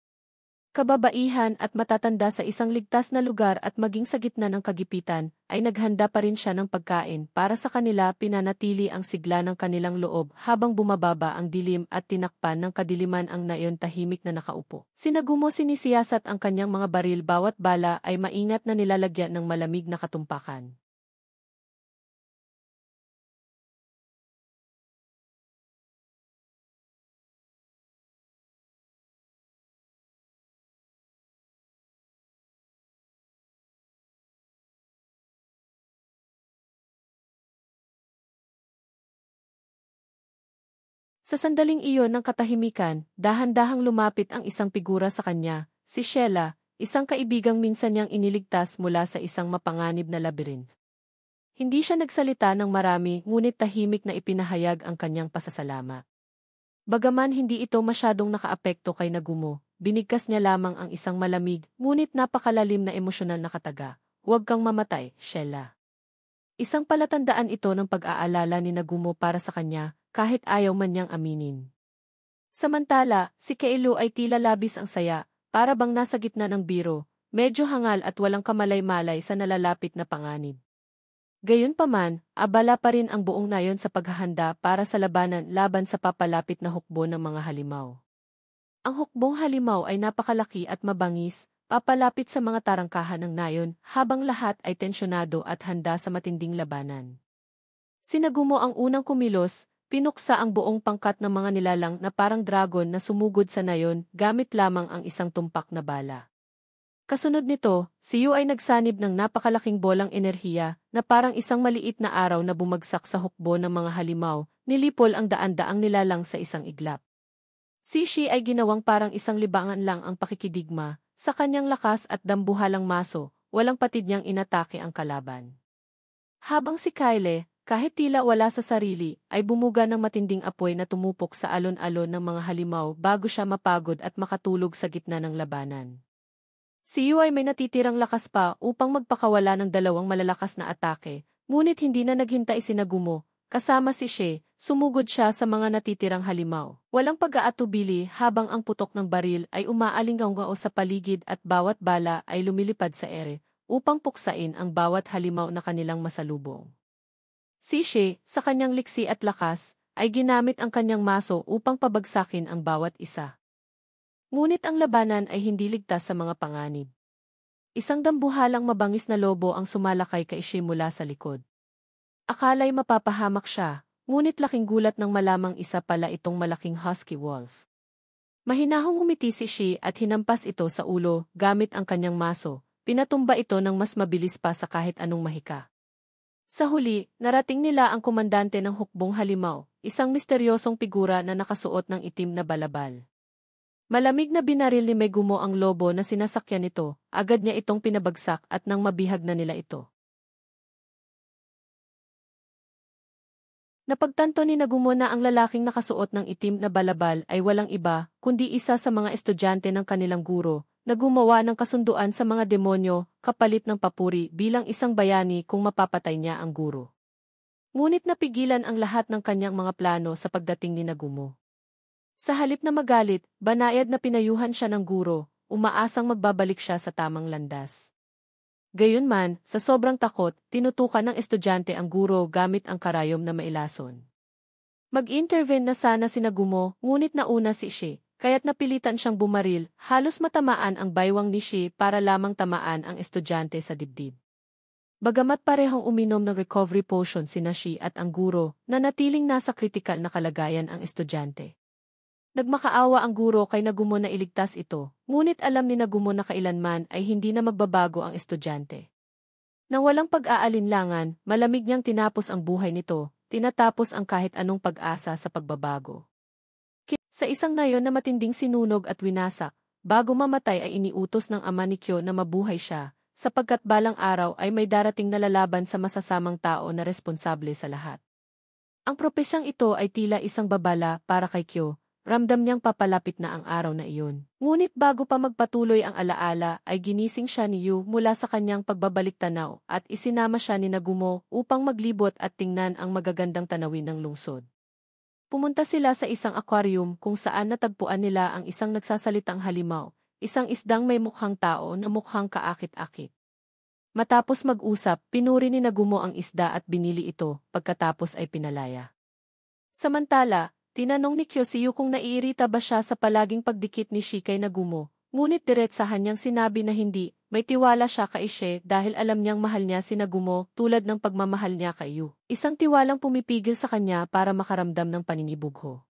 kababaihan at matatanda sa isang ligtas na lugar, at maging sa gitna ng kagipitan, ay naghanda pa rin siya ng pagkain para sa kanila. Pinanatili ang sigla ng kanilang loob habang bumababa ang dilim, at tinakpan ng kadiliman ang nayon tahimik na nakaupo. Sinagumo, sinisiyasat ang kanyang mga baril, bawat bala ay maingat na nilalagyan ng malamig na katumpakan. Sa sandaling iyon ng katahimikan, dahan-dahang lumapit ang isang figura sa kanya, si Sheila, isang kaibigang minsan niyang iniligtas mula sa isang mapanganib na labyrinth. Hindi siya nagsalita ng marami, ngunit tahimik na ipinahayag ang kanyang pasasalamat. Bagaman hindi ito masyadong nakaapekto kay Nagumo, binigkas niya lamang ang isang malamig, ngunit napakalalim na emosyonal na kataga. Huwag kang mamatay, Sheila. Isang palatandaan ito ng pag-aalala ni Nagumo para sa kanya, kahit ayaw man niyang aminin. Samantala, si Keilu ay tila labis ang saya, para bang nasa gitna ng biro, medyo hangal at walang kamalay-malay sa nalalapit na panganib. Gayunpaman, abala pa rin ang buong nayon sa paghahanda para sa labanan laban sa papalapit na hukbo ng mga halimaw. Ang hukbong halimaw ay napakalaki at mabangis, papalapit sa mga tarangkahan ng nayon, habang lahat ay tensyonado at handa sa matinding labanan. Si Nagumo ang unang kumilos, pinuksa ang buong pangkat ng mga nilalang na parang dragon na sumugod sa nayon, gamit lamang ang isang tumpak na bala. Kasunod nito, si Yu ay nagsanib ng napakalaking bolang enerhiya na parang isang maliit na araw na bumagsak sa hukbo ng mga halimaw, nilipol ang daan-daang nilalang sa isang iglap. Si Shi ay ginawang parang isang libangan lang ang pakikidigma, sa kanyang lakas at dambuhalang maso, walang patid niyang inatake ang kalaban. Habang si Kyle, kahit tila wala sa sarili, ay bumuga ng matinding apoy na tumupok sa alon-alon ng mga halimaw bago siya mapagod at makatulog sa gitna ng labanan. Si Yu ay may natitirang lakas pa upang magpakawala ng dalawang malalakas na atake, ngunit hindi na naghintay si Nagumo, kasama si She, sumugod siya sa mga natitirang halimaw. Walang pag-aatubili habang ang putok ng baril ay umaalingaw sa paligid at bawat bala ay lumilipad sa ere, upang puksain ang bawat halimaw na kanilang masalubong. Si She, sa kanyang liksi at lakas, ay ginamit ang kanyang maso upang pabagsakin ang bawat isa. Ngunit ang labanan ay hindi ligtas sa mga panganib. Isang dambuhalang mabangis na lobo ang sumalakay kay Shi mula sa likod. Akala'y mapapahamak siya, ngunit laking gulat nang malamang isa pala itong malaking husky wolf. Mahinahong umiti si Shi at hinampas ito sa ulo gamit ang kanyang maso, pinatumba ito ng mas mabilis pa sa kahit anong mahika. Sa huli, narating nila ang komandante ng hukbong halimaw, isang misteryosong figura na nakasuot ng itim na balabal. Malamig na binaril ni Megumo ang lobo na sinasakyan nito, agad niya itong pinabagsak at nang mabihag na nila ito. Napagtanto ni Nagumo na ang lalaking nakasuot ng itim na balabal ay walang iba, kundi isa sa mga estudyante ng kanilang guro, na gumawa ng kasunduan sa mga demonyo, kapalit ng papuri bilang isang bayani kung mapapatay niya ang guro. Ngunit napigilan ang lahat ng kanyang mga plano sa pagdating ni Nagumo. Sa halip na magalit, banayad na pinayuhan siya ng guro, umaasang magbabalik siya sa tamang landas. Gayunman, sa sobrang takot, tinutukan ng estudyante ang guro gamit ang karayom na mailason. Mag-intervene na sana si Nagumo, ngunit nauna si Shi, kaya't napilitan siyang bumaril, halos matamaan ang baywang ni Shi para lamang tamaan ang estudyante sa dibdib. Bagamat parehong uminom ng recovery potion sina Shi at ang guro, nanatiling nasa kritikal na kalagayan ang estudyante. Nagmakaawa ang guro kay Nagumo na iligtas ito, ngunit alam ni Nagumo na kailanman ay hindi na magbabago ang estudyante. Nang walang pag-aalinlangan, malamig niyang tinapos ang buhay nito, tinatapos ang kahit anong pag-asa sa pagbabago. Sa isang nayon na matinding sinunog at winasak, bago mamatay ay iniutos ng ama ni Kyo na mabuhay siya, sapagkat balang araw ay may darating na lalaban sa masasamang tao na responsable sa lahat. Ang propesyang ito ay tila isang babala para kay Kyo. Ramdam niyang papalapit na ang araw na iyon. Ngunit bago pa magpatuloy ang alaala ay ginising siya ni Yu mula sa kanyang pagbabalik tanaw at isinama siya ni Nagumo upang maglibot at tingnan ang magagandang tanawin ng lungsod. Pumunta sila sa isang aquarium kung saan natagpuan nila ang isang nagsasalitang halimaw, isang isdang may mukhang tao na mukhang kaakit-akit. Matapos mag-usap, pinuri ni Nagumo ang isda at binili ito, pagkatapos ay pinalaya. Samantala, tinanong ni Kyo si Yu kung naiirita ba siya sa palaging pagdikit ni Shi kay Nagumo, ngunit diretsahan niyang sinabi na hindi, may tiwala siya kay She dahil alam niyang mahal niya si Nagumo tulad ng pagmamahal niya kay Yu. Isang tiwalang pumipigil sa kanya para makaramdam ng paninibugho.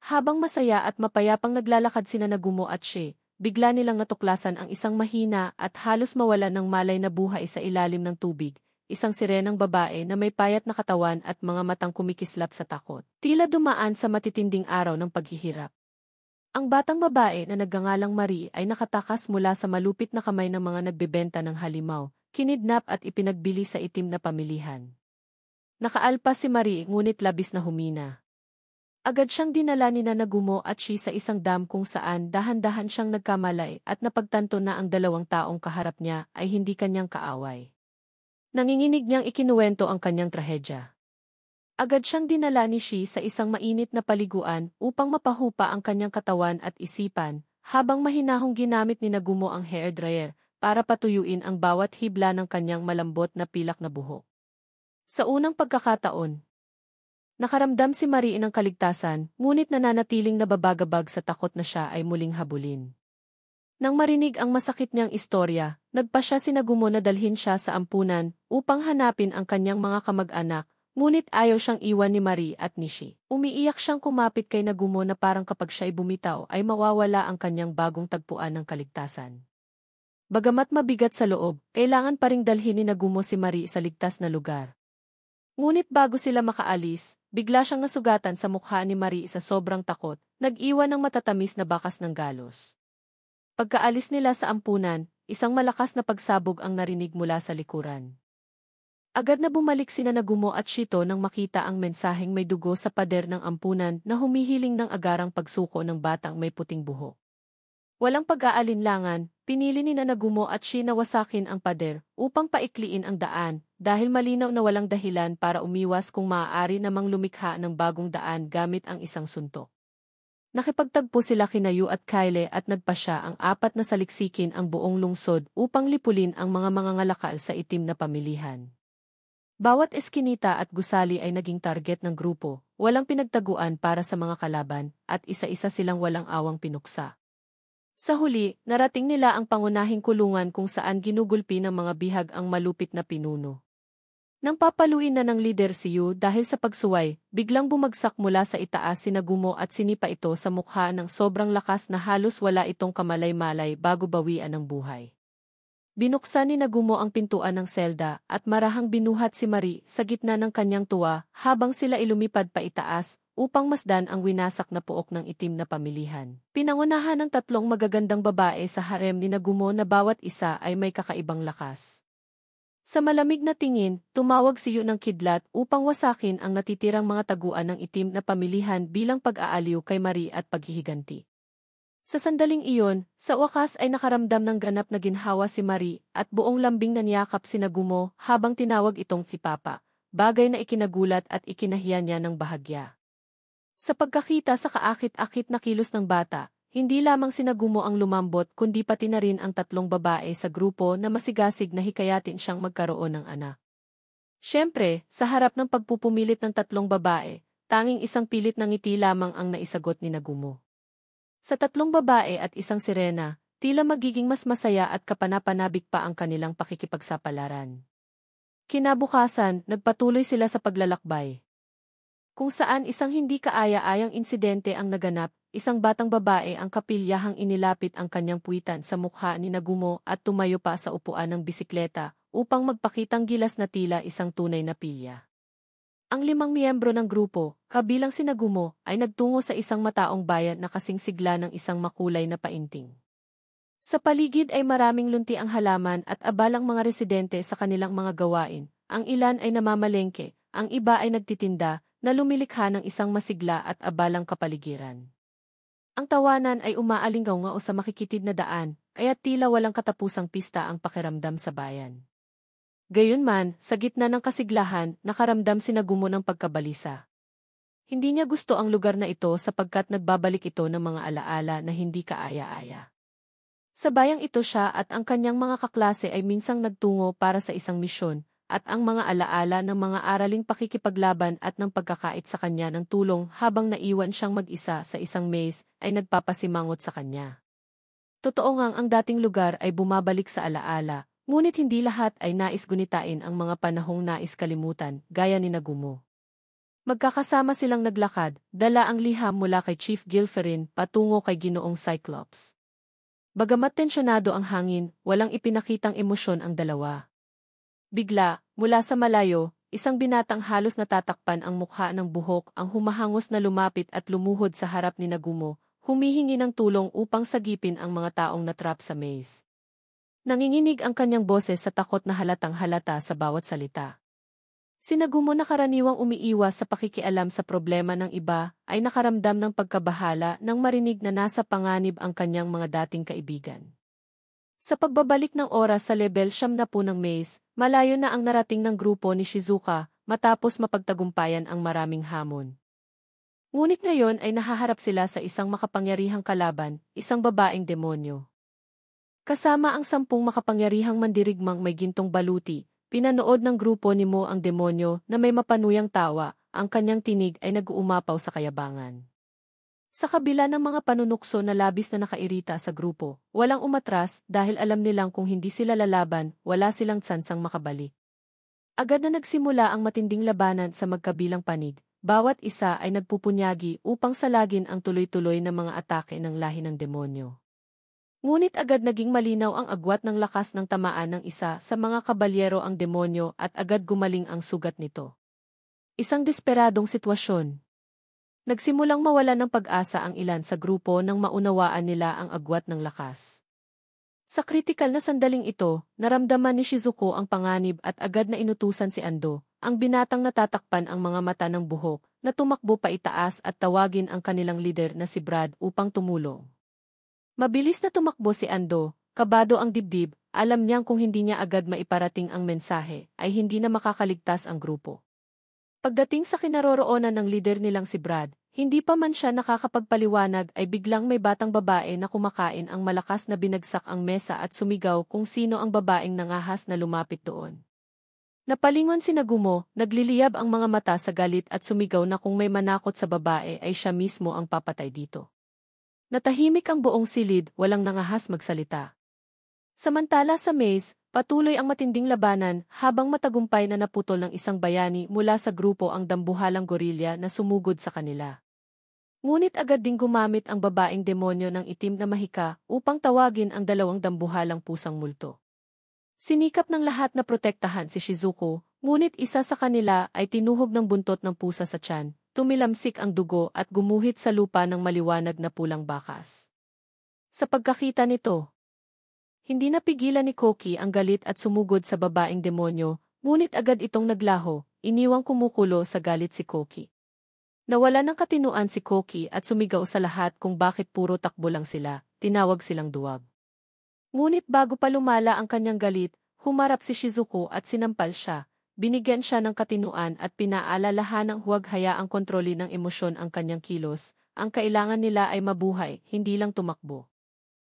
Habang masaya at mapayapang naglalakad sina Nagumo at She, bigla nilang natuklasan ang isang mahina at halos mawala ng malay na buhay sa ilalim ng tubig. Isang sirenang babae na may payat na katawan at mga matang kumikislap sa takot. Tila dumaan sa matitinding araw ng paghihirap. Ang batang babae na nagngangalang Marie ay nakatakas mula sa malupit na kamay ng mga nagbebenta ng halimaw, kinidnap at ipinagbili sa itim na pamilihan. Nakaalpas si Marie ngunit labis na humina. Agad siyang dinala ni Nagumo at Shi sa isang dam kung saan dahan-dahan siyang nagkamalay at napagtanto na ang dalawang taong kaharap niya ay hindi kanyang kaaway. Nanginginig niyang ikinuwento ang kanyang trahedya. Agad siyang dinala ni Shi sa isang mainit na paliguan upang mapahupa ang kanyang katawan at isipan, habang mahinahong ginamit ni Nagumo ang hair dryer para patuyuin ang bawat hibla ng kanyang malambot na pilak na buhok. Sa unang pagkakataon, nakaramdam si Marie ng kaligtasan, ngunit nananatiling nababagabag sa takot na siya ay muling habulin. Nang marinig ang masakit niyang istorya, nagpasya si Nagumo na dalhin siya sa ampunan upang hanapin ang kanyang mga kamag-anak, ngunit ayaw siyang iwan ni Marie at ni Shi. Umiiyak siyang kumapit kay Nagumo na parang kapag siya'y bumitaw ay mawawala ang kanyang bagong tagpuan ng kaligtasan. Bagamat mabigat sa loob, kailangan pa ring dalhin ni Nagumo si Marie sa ligtas na lugar. Ngunit bago sila makaalis, bigla siyang nasugatan sa mukha ni Marie sa sobrang takot, nag-iwan ng matatamis na bakas ng galos. Pagkaalis nila sa ampunan, isang malakas na pagsabog ang narinig mula sa likuran. Agad na bumalik sina Nagumo at Shito nang makita ang mensaheng may dugo sa pader ng ampunan na humihiling ng agarang pagsuko ng batang may puting buhok. Walang pag-aalinlangan, pinili ni Nagumo at Shi na wasakin ang pader upang paikliin ang daan dahil malinaw na walang dahilan para umiwas kung maaari namang lumikha ng bagong daan gamit ang isang suntok. Nakipagtagpo sila kina Yu at Kyle at nagpasya ang apat na saliksikin ang buong lungsod upang lipulin ang mga mangangalakal sa itim na pamilihan. Bawat eskinita at gusali ay naging target ng grupo, walang pinagtaguan para sa mga kalaban, at isa-isa silang walang awang pinuksa. Sa huli, narating nila ang pangunahing kulungan kung saan ginugulpi ng mga bihag ang malupit na pinuno. Nang papaluin na ng lider si Yu dahil sa pagsuway, biglang bumagsak mula sa itaas si Nagumo at sinipa ito sa mukha ng sobrang lakas na halos wala itong kamalay-malay bago bawian ng buhay. Binuksan ni Nagumo ang pintuan ng selda at marahang binuhat si Marie sa gitna ng kanyang tuwa habang sila ilumipad pa itaas upang masdan ang winasak na puok ng itim na pamilihan. Pinangunahan ng tatlong magagandang babae sa harem ni Nagumo na bawat isa ay may kakaibang lakas. Sa malamig na tingin, tumawag si Yu ng kidlat upang wasakin ang natitirang mga taguan ng itim na pamilihan bilang pag-aaliw kay Marie at paghihiganti. Sa sandaling iyon, sa wakas ay nakaramdam ng ganap na ginhawa si Marie at buong lambing naniyakap si Nagumo habang tinawag itong Papa, bagay na ikinagulat at ikinahiya niya ng bahagya. Sa pagkakita sa kaakit-akit na kilos ng bata, hindi lamang si Nagumo ang lumambot kundi pati na rin ang tatlong babae sa grupo na masigasig na hikayatin siyang magkaroon ng anak. Siyempre, sa harap ng pagpupumilit ng tatlong babae, tanging isang pilit ng ngiti lamang ang naisagot ni Nagumo. Sa tatlong babae at isang sirena, tila magiging mas masaya at kapanapanabik pa ang kanilang pakikipagsapalaran. Kinabukasan, nagpatuloy sila sa paglalakbay. Kung saan isang hindi kaaya-ayang insidente ang naganap, isang batang babae ang kapilyahang inilapit ang kanyang puwitan sa mukha ni Nagumo at tumayo pa sa upuan ng bisikleta upang magpakitang gilas na tila isang tunay na pilya. Ang 5 miyembro ng grupo, kabilang si Nagumo, ay nagtungo sa isang mataong bayan na kasing sigla ng isang makulay na painting. Sa paligid ay maraming lunti ang halaman at abalang mga residente sa kanilang mga gawain. Ang ilan ay namamalengke, ang iba ay nagtitinda, na lumilikha ng isang masigla at abalang kapaligiran. Ang tawanan ay umaalingaw-ngao sa makikitid na daan, kaya tila walang katapusang pista ang pakiramdam sa bayan. Gayunman, sa gitna ng kasiglahan, nakaramdam si Nagumo ng pagkabalisa. Hindi niya gusto ang lugar na ito sapagkat nagbabalik ito ng mga alaala na hindi kaaya-aya. Sa bayang ito siya at ang kanyang mga kaklase ay minsang nagtungo para sa isang misyon, at ang mga alaala ng mga araling pakikipaglaban at ng pagkakait sa kanya ng tulong habang naiwan siyang mag-isa sa isang maze ay nagpapasimangot sa kanya. Totoo ngang ang dating lugar ay bumabalik sa alaala, ngunit hindi lahat ay nais gunitain ang mga panahong nais kalimutan, gaya ni Nagumo. Magkakasama silang naglakad, dala ang liham mula kay Chief Gilferin patungo kay Ginoong Cyclops. Bagamat tensyonado ang hangin, walang ipinakitang emosyon ang dalawa. Bigla, mula sa malayo, isang binatang halos natatakpan ang mukha ng buhok ang humahangos na lumapit at lumuhod sa harap ni Nagumo, humihingi ng tulong upang sagipin ang mga taong natrap sa maze. Nanginginig ang kanyang boses sa takot na halatang halata sa bawat salita. Si Nagumo na karaniwang umiiwas sa pakikialam sa problema ng iba, ay nakaramdam ng pagkabahala nang marinig na nasa panganib ang kanyang mga dating kaibigan. Sa pagbabalik ng oras sa level 70 ng maze, malayo na ang narating ng grupo ni Shizuka matapos mapagtagumpayan ang maraming hamon. Ngunit ngayon ay nahaharap sila sa isang makapangyarihang kalaban, isang babaeng demonyo. Kasama ang 10 makapangyarihang mandirigmang may gintong baluti, pinanood ng grupo ni Mo ang demonyo na may mapanuyang tawa, ang kanyang tinig ay nag-uumapaw sa kayabangan. Sa kabila ng mga panunukso na labis na nakairita sa grupo, walang umatras dahil alam nilang kung hindi sila lalaban, wala silang tsansang makabalik. Agad na nagsimula ang matinding labanan sa magkabilang panig, bawat isa ay nagpupunyagi upang salagin ang tuloy-tuloy na mga atake ng lahi ng demonyo. Ngunit agad naging malinaw ang agwat ng lakas ng tamaan ng isa sa mga kabalyero ang demonyo at agad gumaling ang sugat nito. Isang desperadong sitwasyon. Nagsimulang mawala ng pag-asa ang ilan sa grupo nang maunawaan nila ang agwat ng lakas. Sa kritikal na sandaling ito, naramdaman ni Shizuko ang panganib at agad na inutusan si Ando, ang binatang natatakpan ang mga mata ng buhok, na tumakbo pa itaas at tawagin ang kanilang lider na si Brad upang tumulong. Mabilis na tumakbo si Ando, kabado ang dibdib, alam niyang kung hindi niya agad maiparating ang mensahe, ay hindi na makakaligtas ang grupo. Pagdating sa kinaroroonan ng lider nilang si Brad, hindi pa man siya nakakapagpaliwanag ay biglang may batang babae na kumakain ang malakas na binagsak ang mesa at sumigaw kung sino ang babaeng nangahas na lumapit doon. Napalingon si Nagumo, nagliliyab ang mga mata sa galit at sumigaw na kung may manakot sa babae ay siya mismo ang papatay dito. Natahimik ang buong silid, walang nangahas magsalita. Samantala sa maze, patuloy ang matinding labanan habang matagumpay na naputol ng isang bayani mula sa grupo ang dambuhalang gorilya na sumugod sa kanila. Ngunit agad ding gumamit ang babaeng demonyo ng itim na mahika upang tawagin ang 2 dambuhalang pusang multo. Sinikap ng lahat na protektahan si Shizuko, ngunit isa sa kanila ay tinuhog ng buntot ng pusa sa tiyan. Tumilamsik ang dugo at gumuhit sa lupa ng maliwanag na pulang bakas. Sa pagkakita nito, hindi napigilan ni Koki ang galit at sumugod sa babaeng demonyo, ngunit agad itong naglaho, iniwang kumukulo sa galit si Koki. Nawala ng katinuan si Koki at sumigaw sa lahat kung bakit puro takbo lang sila, tinawag silang duwag. Ngunit bago pa lumala ang kanyang galit, humarap si Shizuko at sinampal siya. Binigyan siya ng katinuan at pinaalalahanang huwag hayaang kontrolin ng emosyon ang kanyang kilos, ang kailangan nila ay mabuhay, hindi lang tumakbo.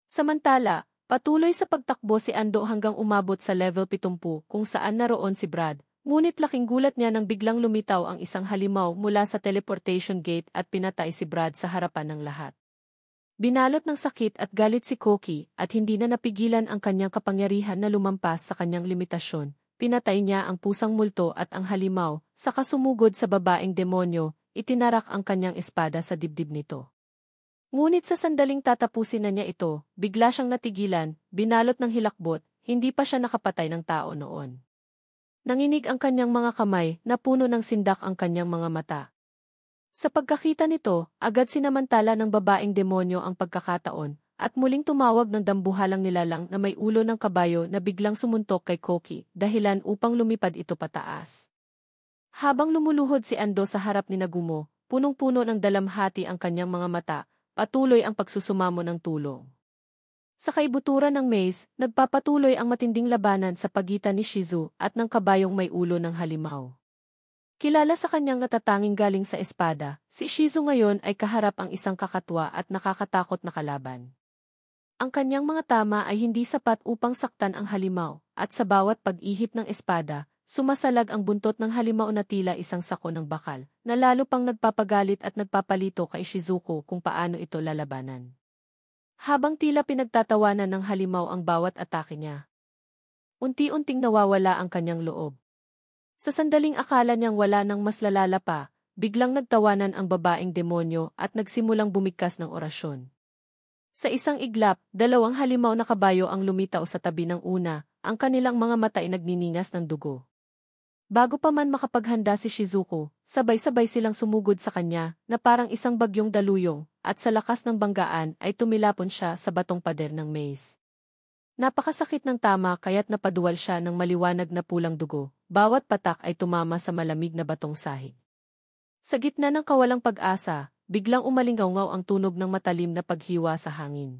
Samantala, patuloy sa pagtakbo si Ando hanggang umabot sa level 70 kung saan naroon si Brad, ngunit laking gulat niya nang biglang lumitaw ang isang halimaw mula sa teleportation gate at pinatay si Brad sa harapan ng lahat. Binalot ng sakit at galit si Koki at hindi na napigilan ang kanyang kapangyarihan na lumampas sa kanyang limitasyon. Pinatay niya ang pusang multo at ang halimaw, saka sumugod sa babaeng demonyo, itinarak ang kanyang espada sa dibdib nito. Ngunit sa sandaling tatapusin na niya ito, bigla siyang natigilan, binalot ng hilakbot, hindi pa siya nakapatay ng tao noon. Nanginig ang kanyang mga kamay, napuno ng sindak ang kanyang mga mata. Sa pagkakita nito, agad sinamantala ng babaeng demonyo ang pagkakataon, at muling tumawag ng dambuhalang nilalang na may ulo ng kabayo na biglang sumuntok kay Koki, dahilan upang lumipad ito pataas. Habang lumuluhod si Ando sa harap ni Nagumo, punong-puno ng dalamhati ang kanyang mga mata, patuloy ang pagsusumamo ng tulong. Sa kaibuturan ng maze, nagpapatuloy ang matinding labanan sa pagitan ni Shizu at ng kabayong may ulo ng halimaw. Kilala sa kanyang natatanging galing sa espada, si Shizu ngayon ay kaharap ang isang kakatwa at nakakatakot na kalaban. Ang kanyang mga tama ay hindi sapat upang saktan ang halimaw, at sa bawat pag-ihip ng espada, sumasalag ang buntot ng halimaw na tila isang sako ng bakal, na lalo pang nagpapagalit at nagpapalito kay Shizuko kung paano ito lalabanan. Habang tila pinagtatawanan ng halimaw ang bawat atake niya, unti-unting nawawala ang kanyang loob. Sa sandaling akala niyang wala nang mas lalala pa, biglang nagtawanan ang babaeng demonyo at nagsimulang bumigkas ng orasyon. Sa isang iglap, dalawang halimaw na kabayo ang lumitaw sa tabi ng una, ang kanilang mga mata ay nagniningas ng dugo. Bago pa man makapaghanda si Shizuko, sabay-sabay silang sumugod sa kanya na parang isang bagyong daluyong, at sa lakas ng banggaan ay tumilapon siya sa batong pader ng maze. Napakasakit ng tama kaya't napaduwal siya ng maliwanag na pulang dugo, bawat patak ay tumama sa malamig na batong sahig. Sa gitna ng kawalang pag-asa, biglang umalingaw-ngaw ang tunog ng matalim na paghiwa sa hangin.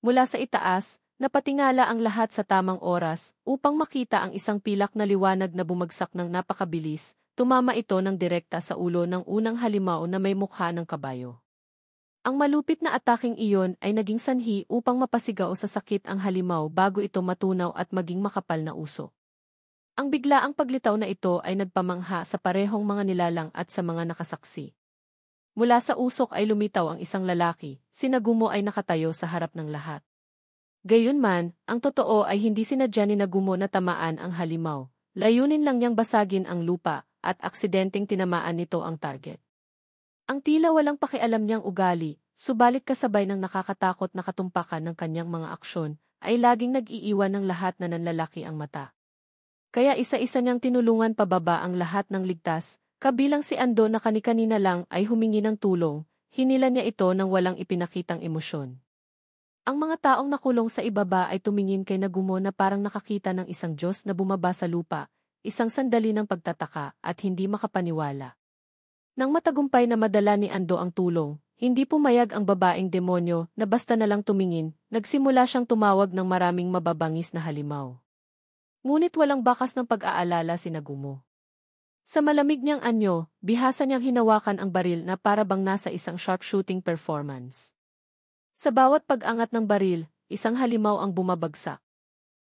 Mula sa itaas, napatingala ang lahat sa tamang oras upang makita ang isang pilak na liwanag na bumagsak ng napakabilis, tumama ito ng direkta sa ulo ng unang halimaw na may mukha ng kabayo. Ang malupit na ataking iyon ay naging sanhi upang mapasigaw sa sakit ang halimaw bago ito matunaw at maging makapal na usok. Ang biglaang paglitaw na ito ay nagpamangha sa parehong mga nilalang at sa mga nakasaksi. Mula sa usok ay lumitaw ang isang lalaki, si Nagumo ay nakatayo sa harap ng lahat. Gayunman, ang totoo ay hindi sinadya ni Nagumo na tamaan ang halimaw, layunin lang niyang basagin ang lupa, at aksidenteng tinamaan nito ang target. Ang tila walang pakialam niyang ugali, subalit kasabay ng nakakatakot na katumpakan ng kanyang mga aksyon, ay laging nag-iiwan ng lahat na nanlalaki ang mata. Kaya isa-isa niyang tinulungan pababa ang lahat ng ligtas, kabilang si Ando na kani-kanina lang ay humingi ng tulong, hinila niya ito ng walang ipinakitang emosyon. Ang mga taong nakulong sa ibaba ay tumingin kay Nagumo na parang nakakita ng isang Diyos na bumaba sa lupa, isang sandali ng pagtataka at hindi makapaniwala. Nang matagumpay na madala ni Ando ang tulong, hindi pumayag ang babaeng demonyo na basta na lang tumingin, nagsimula siyang tumawag ng maraming mababangis na halimaw. Ngunit walang bakas ng pag-aalala si Nagumo. Sa malamig niyang anyo, bihasa niyang hinawakan ang baril na para bang nasa isang sharpshooting performance. Sa bawat pag-angat ng baril, isang halimaw ang bumabagsak.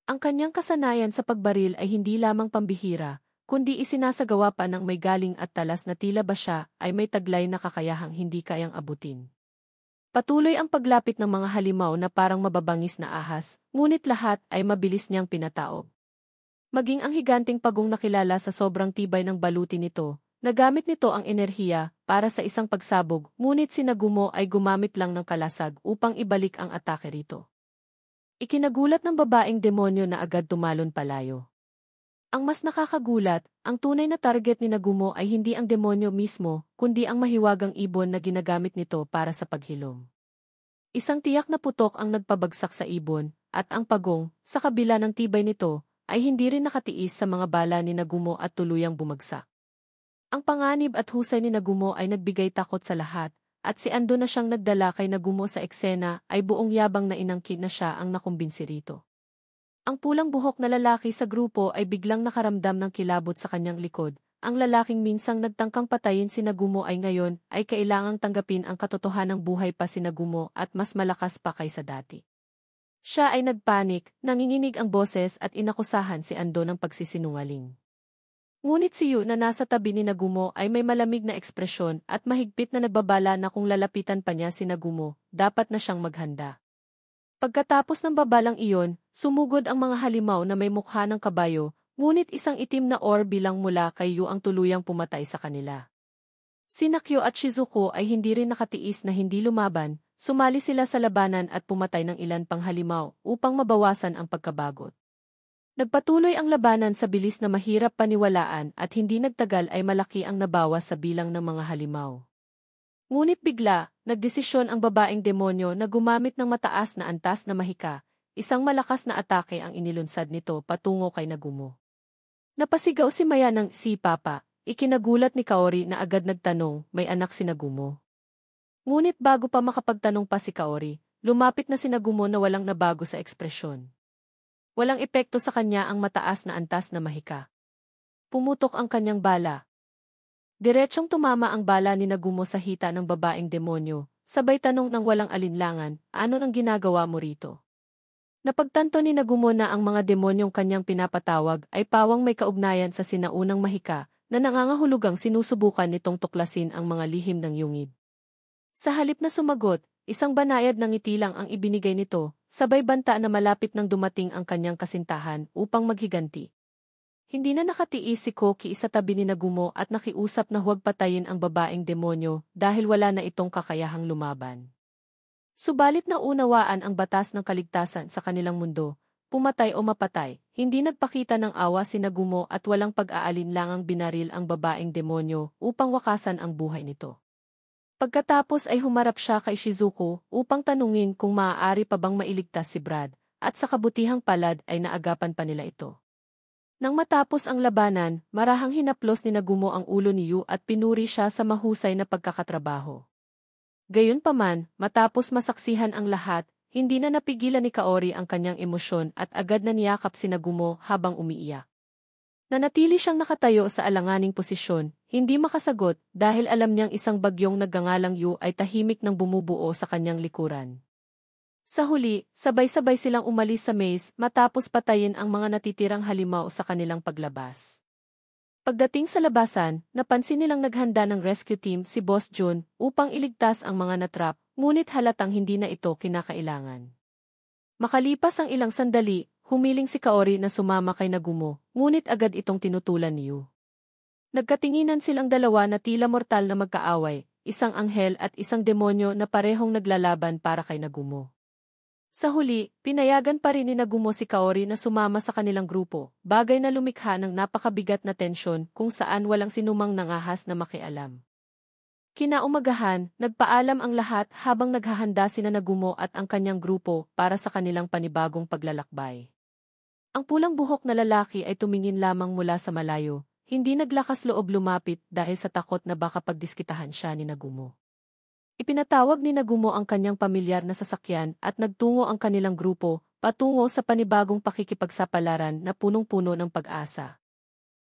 Ang kanyang kasanayan sa pagbaril ay hindi lamang pambihira, kundi isinasagawa pa ng may galing at talas na tila ba siya ay may taglay na kakayahang hindi kayang abutin. Patuloy ang paglapit ng mga halimaw na parang mababangis na ahas, ngunit lahat ay mabilis niyang pinataob. Maging ang higanting pagong nakilala sa sobrang tibay ng baluti nito, nagamit nito ang enerhiya para sa isang pagsabog, ngunit si Nagumo ay gumamit lang ng kalasag upang ibalik ang atake rito. Ikinagulat ng babaeng demonyo na agad tumalon palayo. Ang mas nakakagulat, ang tunay na target ni Nagumo ay hindi ang demonyo mismo, kundi ang mahiwagang ibon na ginagamit nito para sa paghilom. Isang tiyak na putok ang nagpabagsak sa ibon, at ang pagong, sa kabila ng tibay nito, ay hindi rin nakatiis sa mga bala ni Nagumo at tuluyang bumagsak. Ang panganib at husay ni Nagumo ay nagbigay takot sa lahat, at si Ando na siyang nagdala kay Nagumo sa eksena ay buong yabang na inangkin na siya ang nakumbinsi rito. Ang pulang buhok na lalaki sa grupo ay biglang nakaramdam ng kilabot sa kanyang likod. Ang lalaking minsang nagtangkang patayin si Nagumo ay ngayon ay kailangang tanggapin ang katotohanang buhay pa si Nagumo at mas malakas pa kaysa dati. Siya ay nagpanik, nanginginig ang boses at inakusahan si Ando ng pagsisinungaling. Ngunit si Yu na nasa tabi ni Nagumo ay may malamig na ekspresyon at mahigpit na nagbabala na kung lalapitan pa niya si Nagumo, dapat na siyang maghanda. Pagkatapos ng babalang iyon, sumugod ang mga halimaw na may mukha ng kabayo, ngunit isang itim na orb bilang mula kay Yu ang tuluyang pumatay sa kanila. Si Nakyo at Shizuko ay hindi rin nakatiis na hindi lumaban, sumali sila sa labanan at pumatay ng ilan pang halimaw upang mabawasan ang pagkabagot. Nagpatuloy ang labanan sa bilis na mahirap paniwalaan at hindi nagtagal ay malaki ang nabawas sa bilang ng mga halimaw. Ngunit bigla, nagdesisyon ang babaeng demonyo na gumamit ng mataas na antas na mahika, isang malakas na atake ang inilunsad nito patungo kay Nagumo. Napasigaw si Maya ng si Papa, ikinagulat ni Kaori na agad nagtanong, may anak si Nagumo. Ngunit bago pa makapagtanong pa si Kaori, lumapit na si Nagumo na walang nabago sa ekspresyon. Walang epekto sa kanya ang mataas na antas na mahika. Pumutok ang kanyang bala. Diretsyong tumama ang bala ni Nagumo sa hita ng babaeng demonyo, sabay tanong ng walang alinlangan, ano ang ginagawa mo rito? Napagtanto ni Nagumo na ang mga demonyong kanyang pinapatawag ay pawang may kaugnayan sa sinaunang mahika na nangangahulugang sinusubukan nitong tuklasin ang mga lihim ng yungib. Sa halip na sumagot, isang banayad ng ngiti lang ang ibinigay nito, sabay banta na malapit nang dumating ang kanyang kasintahan upang maghiganti. Hindi na nakatiis si Koki sa tabi ni Nagumo at nakiusap na huwag patayin ang babaeng demonyo dahil wala na itong kakayahang lumaban. Subalit naunawaan ang batas ng kaligtasan sa kanilang mundo, pumatay o mapatay, hindi nagpakita ng awa si Nagumo at walang pag-aalinlangang binaril ang babaeng demonyo upang wakasan ang buhay nito. Pagkatapos ay humarap siya kay Shizuko upang tanungin kung maaari pa bang mailigtas si Brad, at sa kabutihang palad ay naagapan pa nila ito. Nang matapos ang labanan, marahang hinaplos ni Nagumo ang ulo ni Yu at pinuri siya sa mahusay na pagkakatrabaho. Gayunpaman, matapos masaksihan ang lahat, hindi na napigilan ni Kaori ang kanyang emosyon at agad na niyakap si Nagumo habang umiiyak. Nanatili siyang nakatayo sa alanganing posisyon, hindi makasagot dahil alam niyang isang bagyong nagngangalang Yu ay tahimik nang bumubuo sa kanyang likuran. Sa huli, sabay-sabay silang umalis sa maze matapos patayin ang mga natitirang halimaw sa kanilang paglabas. Pagdating sa labasan, napansin nilang naghanda ng rescue team si Boss Jun upang iligtas ang mga natrap, ngunit halatang hindi na ito kinakailangan. Makalipas ang ilang sandali, humiling si Kaori na sumama kay Nagumo, ngunit agad itong tinutulan ni Yu. Nagkatinginan silang dalawa na tila mortal na magkaaway, isang anghel at isang demonyo na parehong naglalaban para kay Nagumo. Sa huli, pinayagan pa rin ni Nagumo si Kaori na sumama sa kanilang grupo, bagay na lumikha ng napakabigat na tensyon kung saan walang sinumang nangahas na makialam. Kinaumagahan, nagpaalam ang lahat habang naghahanda sina Nagumo at ang kanyang grupo para sa kanilang panibagong paglalakbay. Ang pulang buhok na lalaki ay tumingin lamang mula sa malayo, hindi naglakas loob lumapit dahil sa takot na baka pagdiskitahan siya ni Nagumo. Ipinatawag ni Nagumo ang kanyang pamilyar na sasakyan at nagtungo ang kanilang grupo patungo sa panibagong pakikipagsapalaran na punong-puno ng pag-asa.